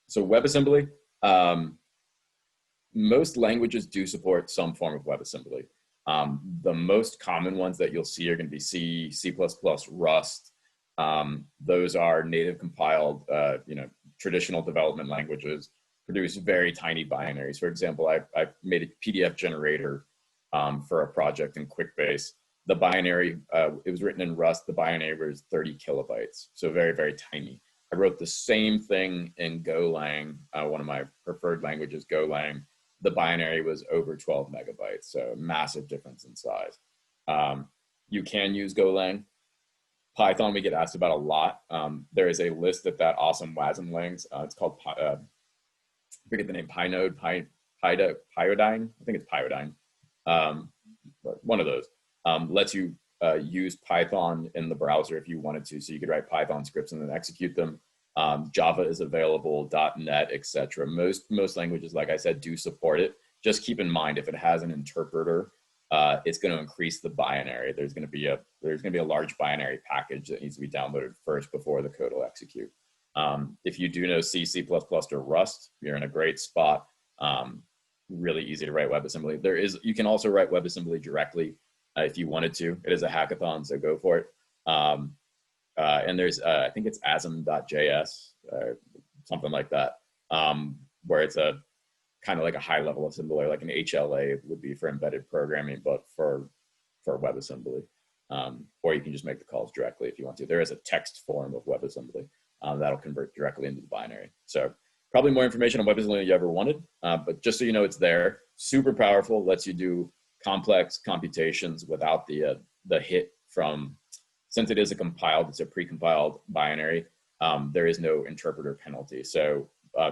So WebAssembly, most languages do support some form of WebAssembly. The most common ones that you'll see are going to be C, C++, Rust. Those are native compiled, traditional development languages, produce very tiny binaries. For example, I made a PDF generator for a project in QuickBase. The binary, it was written in Rust. The binary was 30 kilobytes, so very, very tiny. I wrote the same thing in Golang, one of my preferred languages, Golang. The binary was over 12 megabytes, so massive difference in size. You can use Golang. Python, we get asked about a lot. There is a list at that awesome WASM links. It's called, I forget the name, Pyodine. I think it's Pyodine. one of those, lets you use Python in the browser if you wanted to. So you could write Python scripts and then execute them. Java is available, .NET, etc. Most languages, like I said, do support it. Just keep in mind, if it has an interpreter, it's going to increase the binary. There's going to be a large binary package that needs to be downloaded first before the code will execute. If you do know C, C++, or Rust, you're in a great spot. Really easy to write WebAssembly. You can also write WebAssembly directly if you wanted to. It is a hackathon, so go for it. And there's, I think it's asm.js, something like that, where it's a kind of like a high level assembler, like an HLA would be for embedded programming, but for WebAssembly. Or you can just make the calls directly if you want to. There is a text form of WebAssembly that'll convert directly into the binary. So probably more information on WebAssembly than you ever wanted, but just so you know, it's there. Super powerful, lets you do complex computations without the hit from, since it is it's a precompiled binary, there is no interpreter penalty. So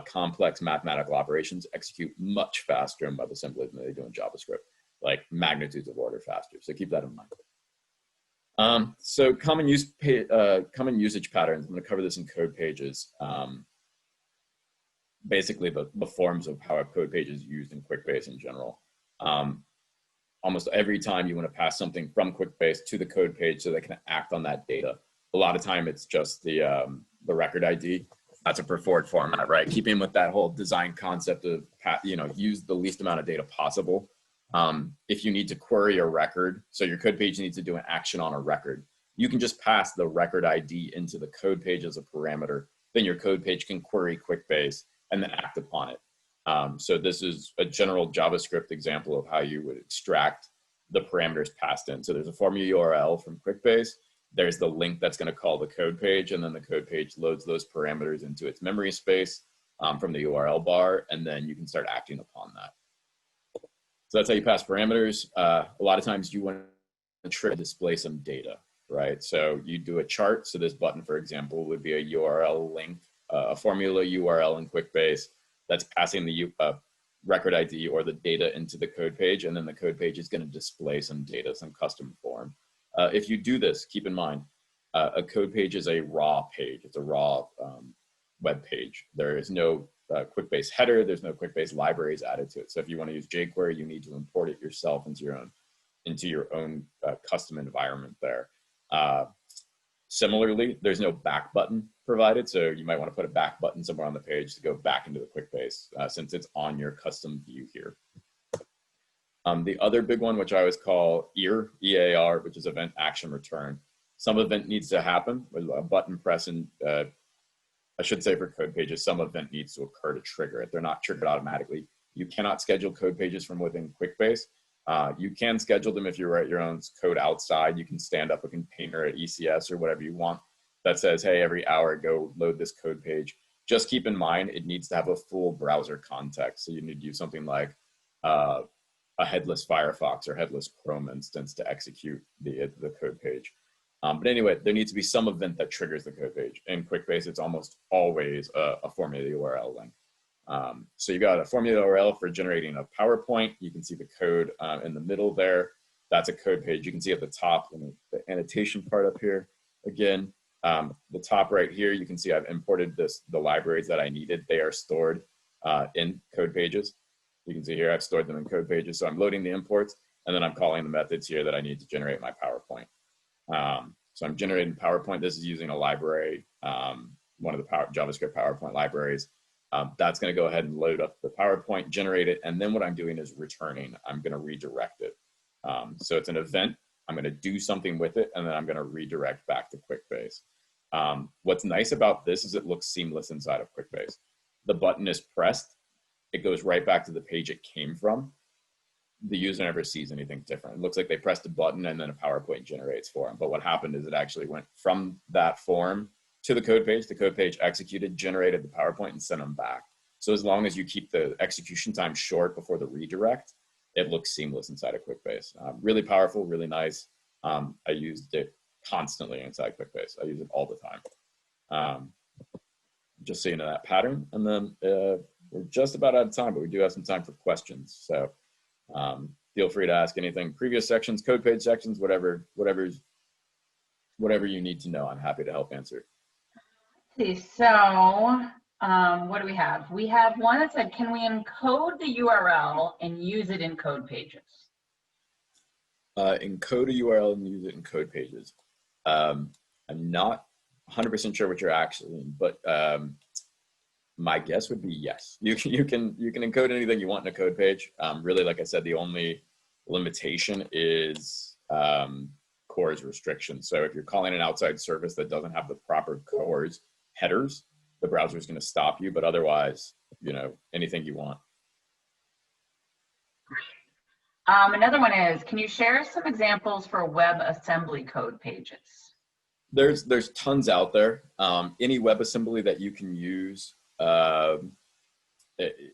complex mathematical operations execute much faster in WebAssembly than they do in JavaScript, like magnitudes of order faster. So keep that in mind. So common usage patterns. I'm going to cover this in code pages. Basically, the forms of how a code page is used in QuickBase in general. Almost every time you want to pass something from QuickBase to the code page so they can act on that data. A lot of time it's just the record ID. That's a preferred format, right? Keeping with that whole design concept of, use the least amount of data possible. If you need to query a record, so your code page needs to do an action on a record, you can just pass the record ID into the code page as a parameter. Then your code page can query QuickBase and then act upon it. So this is a general JavaScript example of how you would extract the parameters passed in. So there's a formula URL from QuickBase. There's the link that's going to call the code page, and then the code page loads those parameters into its memory space from the URL bar, and then you can start acting upon that. So that's how you pass parameters. A lot of times you want to display some data, right? So you do a chart. So this button, for example, would be a URL link, a formula URL in QuickBase that's passing the record ID or the data into the code page, and then the code page is going to display some data, some custom form. If you do this, keep in mind, a code page is a raw page. It's a raw web page. There is no QuickBase header. There's no QuickBase libraries added to it. So if you want to use jQuery, you need to import it yourself into your own custom environment there. Similarly, there's no back button provided, so you might want to put a back button somewhere on the page to go back into the QuickBase since it's on your custom view here. The other big one, which I always call EAR, E-A-R, which is event action return. Some event needs to happen with a button press, and I should say for code pages, some event needs to occur to trigger it. They're not triggered automatically. You cannot schedule code pages from within QuickBase. You can schedule them if you write your own code outside. You can stand up a container at ECS or whatever you want that says, hey, every hour go load this code page. Just keep in mind, it needs to have a full browser context. So you need to use something like a headless Firefox or headless Chrome instance to execute the code page. But anyway, there needs to be some event that triggers the code page. In QuickBase, it's almost always a formula URL link. So you got a formula URL for generating a PowerPoint. You can see the code in the middle there. That's a code page. You can see at the top, the annotation part up here. Again, the top right here, you can see I've imported the libraries that I needed. They are stored in code pages. You can see here, I've stored them in code pages. So I'm loading the imports, and then I'm calling the methods here that I need to generate my PowerPoint. So I'm generating PowerPoint. This is using a library, one of the JavaScript PowerPoint libraries. That's going to go ahead and load up the PowerPoint, generate it, and then what I'm doing is returning. I'm going to redirect it. So it's an event. I'm going to do something with it, and then I'm going to redirect back to QuickBase. What's nice about this is it looks seamless inside of QuickBase. The button is pressed. It goes right back to the page it came from. The user never sees anything different. It looks like they pressed a button and then a PowerPoint generates for them. But what happened is it actually went from that form to the code page executed, generated the PowerPoint, and sent them back. So as long as you keep the execution time short before the redirect, it looks seamless inside of QuickBase. Really powerful, really nice. I used it constantly inside QuickBase. I use it all the time. Just so you know that pattern. And then we're just about out of time, but we do have some time for questions. So the feel free to ask anything. Previous sections, code page sections, whatever you need to know, I'm happy to help answer. Okay, so what do we have? We have one that said, can we encode the URL and use it in code pages? Encode a URL and use it in code pages. I'm not 100% sure what you're actually, but my guess would be yes. You can encode anything you want in a code page. Really, like I said, the only limitation is CORS restrictions. So if you're calling an outside service that doesn't have the proper CORS headers, the browser is going to stop you. But otherwise, anything you want. Another one is, can you share some examples for WebAssembly code pages? There's tons out there. Any WebAssembly that you can use,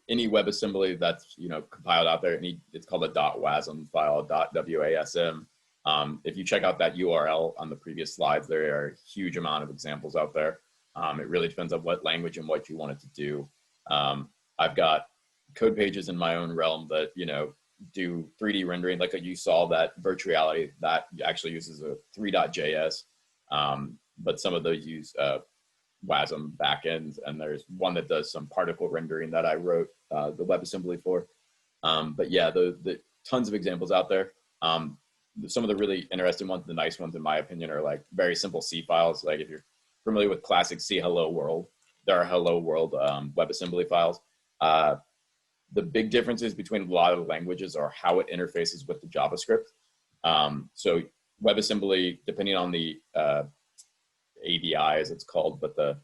any WebAssembly that's compiled out there, it's called a .wasm file, .wasm. If you check out that URL on the previous slides, there are a huge amount of examples out there. It really depends on what language and what you want it to do. I've got code pages in my own realm that do 3D rendering, like you saw that virtual reality that actually uses a 3.js, but some of those use WASM backends, and there's one that does some particle rendering that I wrote the WebAssembly for. But yeah, the tons of examples out there. Some of the really interesting ones, the nice ones in my opinion, are like very simple C files. Like if you're familiar with classic C hello world, there are hello world WebAssembly files. The big differences between a lot of languages are how it interfaces with the JavaScript. So WebAssembly, depending on the ABI as it's called, but the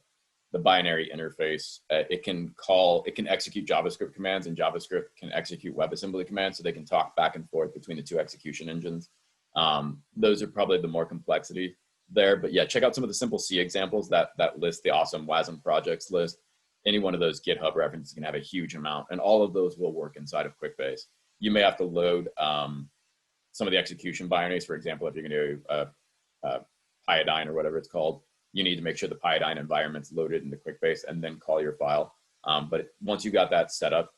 binary interface, it can execute JavaScript commands, and JavaScript can execute WebAssembly commands, so they can talk back and forth between the two execution engines. Those are probably the more complexity there, but yeah, check out some of the simple C examples that list the awesome WASM projects list. Any one of those GitHub references can have a huge amount, and all of those will work inside of QuickBase. You may have to load some of the execution binaries. For example, if you're going to do Pyodine or whatever it's called, you need to make sure the Pyodine environment's loaded into QuickBase and then call your file. But once you got that set up,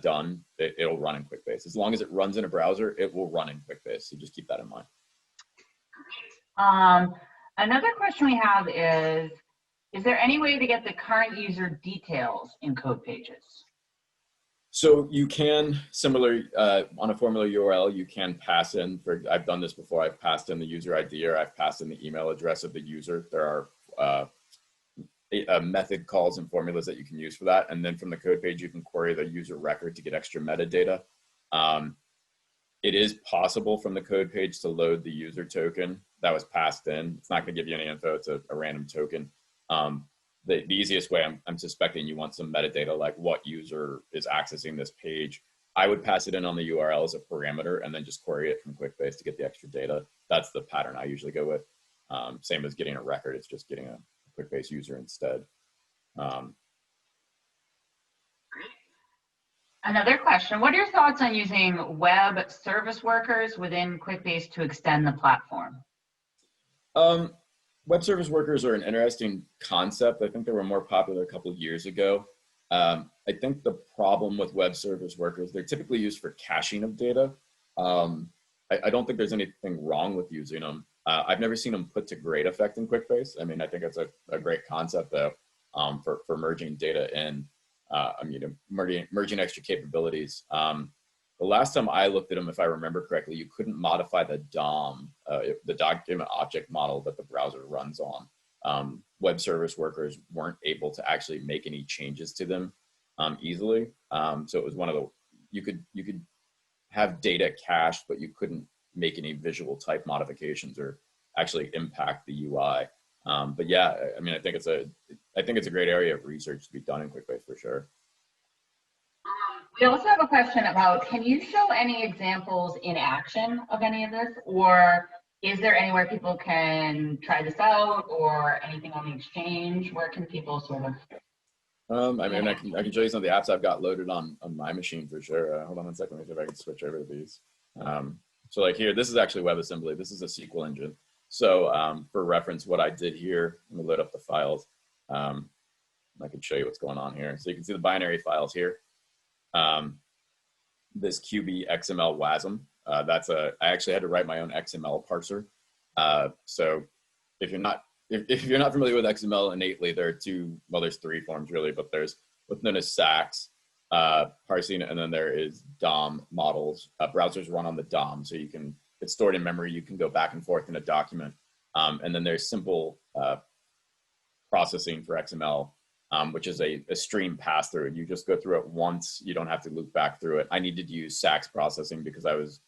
done, it'll run in QuickBase. As long as it runs in a browser, it will run in QuickBase. So just keep that in mind. Another question we have is there any way to get the current user details in code pages? So you can, similar on a formula URL, you can pass in, I've done this before, I've passed in the user ID or I've passed in the email address of the user. There are method calls and formulas that you can use for that. And then from the code page, you can query the user record to get extra metadata. It is possible from the code page to load the user token that was passed in. It's not going to give you any info, it's a random token. The easiest way, I'm suspecting you want some metadata, like what user is accessing this page. I would pass it in on the URL as a parameter and then just query it from QuickBase to get the extra data. That's the pattern I usually go with. Same as getting a record, it's just getting a QuickBase user instead. Another question, what are your thoughts on using web service workers within QuickBase to extend the platform? Web service workers are an interesting concept. I think they were more popular a couple of years ago. I think the problem with web service workers, they're typically used for caching of data. I don't think there's anything wrong with using them. I've never seen them put to great effect in QuickBase. I mean, I think it's a great concept though, for merging data in, merging extra capabilities. The last time I looked at them, if I remember correctly, you couldn't modify the DOM, the document object model that the browser runs on. Web service workers weren't able to actually make any changes to them easily. So it was one of the, you could have data cached, but you couldn't make any visual type modifications or actually impact the UI. But yeah, I mean, I think it's a great area of research to be done in QuickBase for sure. We also have a question about, can you show any examples in action of any of this, or is there anywhere people can try this out, or anything on the exchange? Where can people sort of? I mean, I can show you some of the apps I've got loaded on my machine for sure. Hold on one second, let me see if I can switch over to these. So like here, this is actually WebAssembly. This is a SQL engine. So for reference, what I did here, let me load up the files. I can show you what's going on here. So you can see the binary files here. This QB XML WASM, I actually had to write my own XML parser. So if you're not familiar with XML innately, there are there's three forms really, but there's what's known as SACs, parsing, and then there is DOM models. Browsers run on the DOM, so it's stored in memory. You can go back and forth in a document. And then there's simple processing for XML, which is a stream pass through. You just go through it once. You don't have to loop back through it. I needed to use SACs processing because I was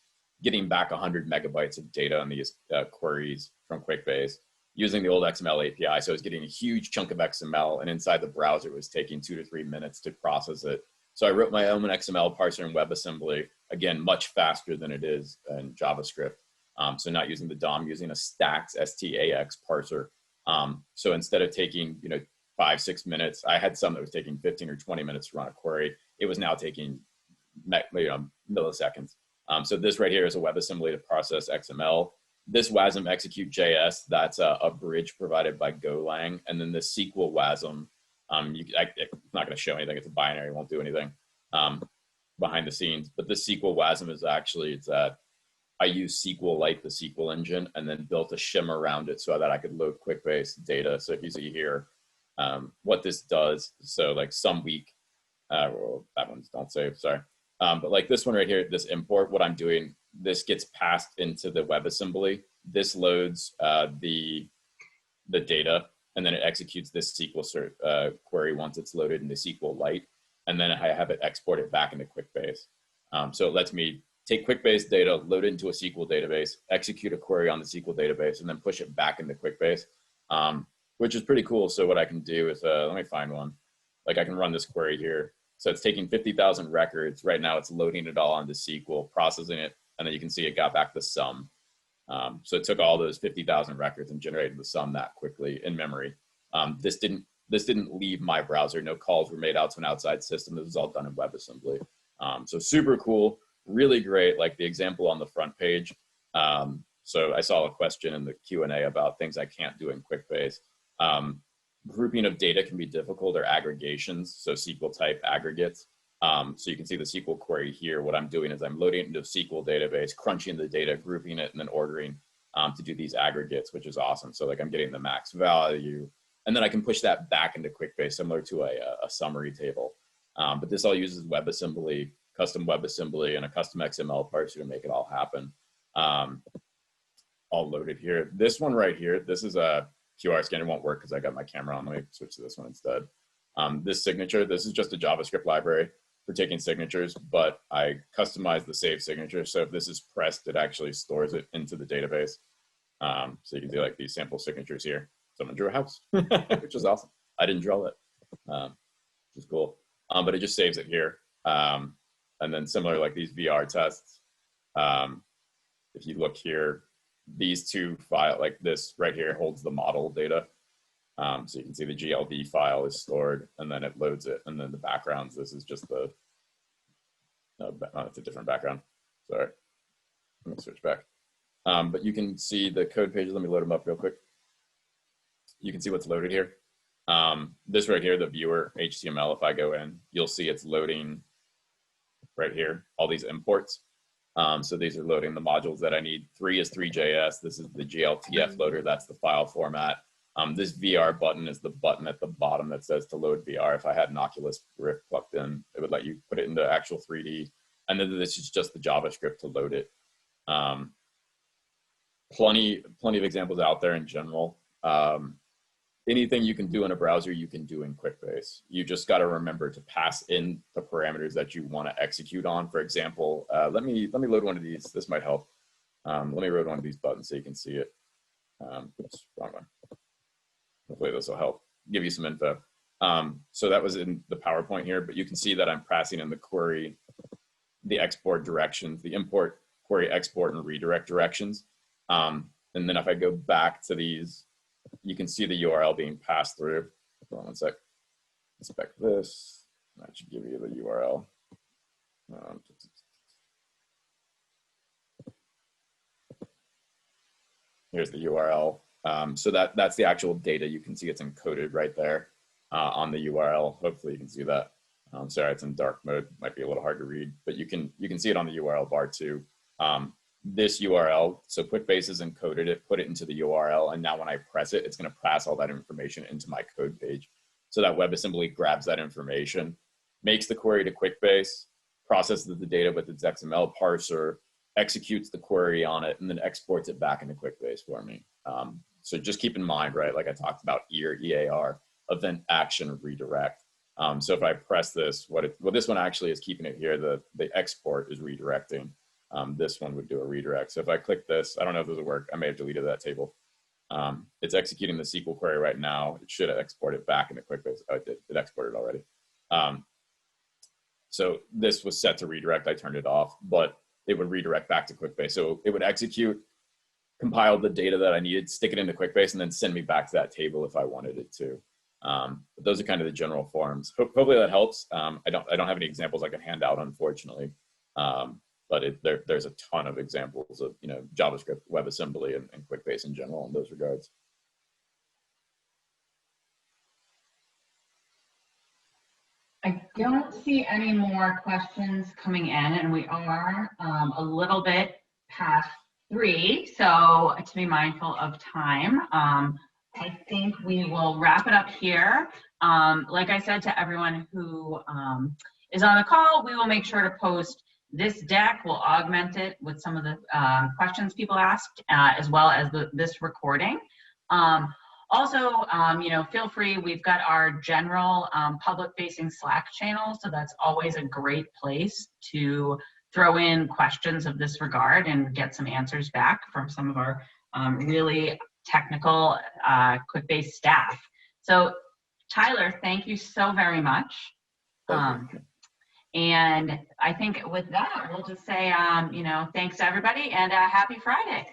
getting back 100 megabytes of data on these queries from QuickBase using the old XML API. So I was getting a huge chunk of XML, and inside the browser it was taking 2 to 3 minutes to process it. So I wrote my own XML parser in WebAssembly, again, much faster than it is in JavaScript. So not using the DOM, using a stacks, S-T-A-X parser. So instead of taking 5-6 minutes, I had some that was taking 15 or 20 minutes to run a query. It was now taking milliseconds. So this right here is a WebAssembly to process XML. This WASM execute JS, that's a bridge provided by Golang. And then the SQL WASM, it's not going to show anything. It's a binary, won't do anything behind the scenes. But the SQL WASM is actually, I use SQLite, the SQL engine, and then built a shim around it so that I could load QuickBase data. So if you see here, what this does, so like some week, well, that one's don't save, sorry. But like this one right here, this import, what I'm doing, this gets passed into the WebAssembly. This loads the data, and then it executes this SQL query once it's loaded into SQLite, and then I have it export it back into QuickBase. So it lets me take QuickBase data, load it into a SQL database, execute a query on the SQL database, and then push it back into QuickBase, which is pretty cool. So what I can do is, let me find one. Like I can run this query here. So it's taking 50,000 records. Right now it's loading it all onto SQL, processing it, and then you can see it got back the sum. So it took all those 50,000 records and generated the sum that quickly in memory. This didn't leave my browser. No calls were made out to an outside system. This was all done in WebAssembly. So super cool, really great. Like the example on the front page. So I saw a question in the Q&A about things I can't do in QuickBase. Grouping of data can be difficult, or aggregations, so SQL type aggregates. So you can see the SQL query here. What I'm doing is I'm loading it into a SQL database, crunching the data, grouping it, and then ordering to do these aggregates, which is awesome. So like I'm getting the max value, and then I can push that back into QuickBase, similar to a summary table. But this all uses WebAssembly, custom WebAssembly, and a custom XML parser to make it all happen. All loaded here. This one right here, this is a QR scanner. Won't work because I got my camera on. Let me switch to this one instead. This signature, this is just a JavaScript library for taking signatures, but I customized the save signature. So if this is pressed, it actually stores it into the database. So you can see like these sample signatures here. Someone drew a house, which is awesome. I didn't draw it, which is cool. But it just saves it here. And then similar like these VR tests. If you look here, these two files, like this right here, holds the model data. So you can see the GLB file is stored, and then it loads it, and then the backgrounds. This is just the, it's a different background. Sorry, let me switch back. But you can see the code pages. Let me load them up real quick. You can see what's loaded here. This right here, the viewer HTML, if I go in, you'll see it's loading right here, all these imports. So these are loading the modules that I need. 3 is 3JS. This is the GLTF loader. That's the file format. This VR button is the button at the bottom that says to load VR. If I had an Oculus Rift plugged in, it would let you put it into actual 3D. And then this is just the JavaScript to load it. Plenty of examples out there in general. Anything you can do in a browser, you can do in QuickBase. You just got to remember to pass in the parameters that you want to execute on. For example, let me load one of these. This might help. Let me load one of these buttons so you can see it. Oops, wrong one. Hopefully this will help give you some info. So that was in the PowerPoint here, but you can see that I'm passing in the query, the export directions, the import, query, export, and redirect directions. And then if I go back to these, you can see the URL being passed through. Hold on one sec. Inspect this. That should give you the URL. Here's the URL. So that's the actual data. You can see it's encoded right there on the URL. Hopefully you can see that. Sorry, it's in dark mode. Might be a little hard to read, but you can see it on the URL bar too. this URL. So QuickBase has encoded it, put it into the URL, and now when I press it, it's going to pass all that information into my code page. So that WebAssembly grabs that information, makes the query to QuickBase, processes the data with its XML parser, executes the query on it, and then exports it back into QuickBase for me. So just keep in mind, right, like I talked about EAR, event action redirect. So if I press this, well, this one actually is keeping it here. The export is redirecting. This one would do a redirect. So if I click this, I don't know if this will work. I may have deleted that table. It's executing the SQL query right now. It should export it back into QuickBase. Oh, it exported already. So this was set to redirect. I turned it off, but it would redirect back to QuickBase. So it would execute, compile the data that I needed, stick it into QuickBase, and then send me back to that table if I wanted it to. But those are kind of the general forms. Hopefully that helps. I don't have any examples I can hand out, unfortunately. But there's a ton of examples of JavaScript, WebAssembly, and QuickBase in general in those regards. I don't see any more questions coming in, and we are a little bit past 3, so to be mindful of time, I think we will wrap it up here. Like I said to everyone who is on the call, we will make sure to post this deck. We'll augment it with some of the questions people asked, as well as this recording. Also, feel free, we've got our general public-facing Slack channel, so that's always a great place to throw in questions of this regard and get some answers back from some of our really technical QuickBase staff. So, Tyler, thank you so very much. And I think with that, we'll just say, thanks to everybody and happy Friday.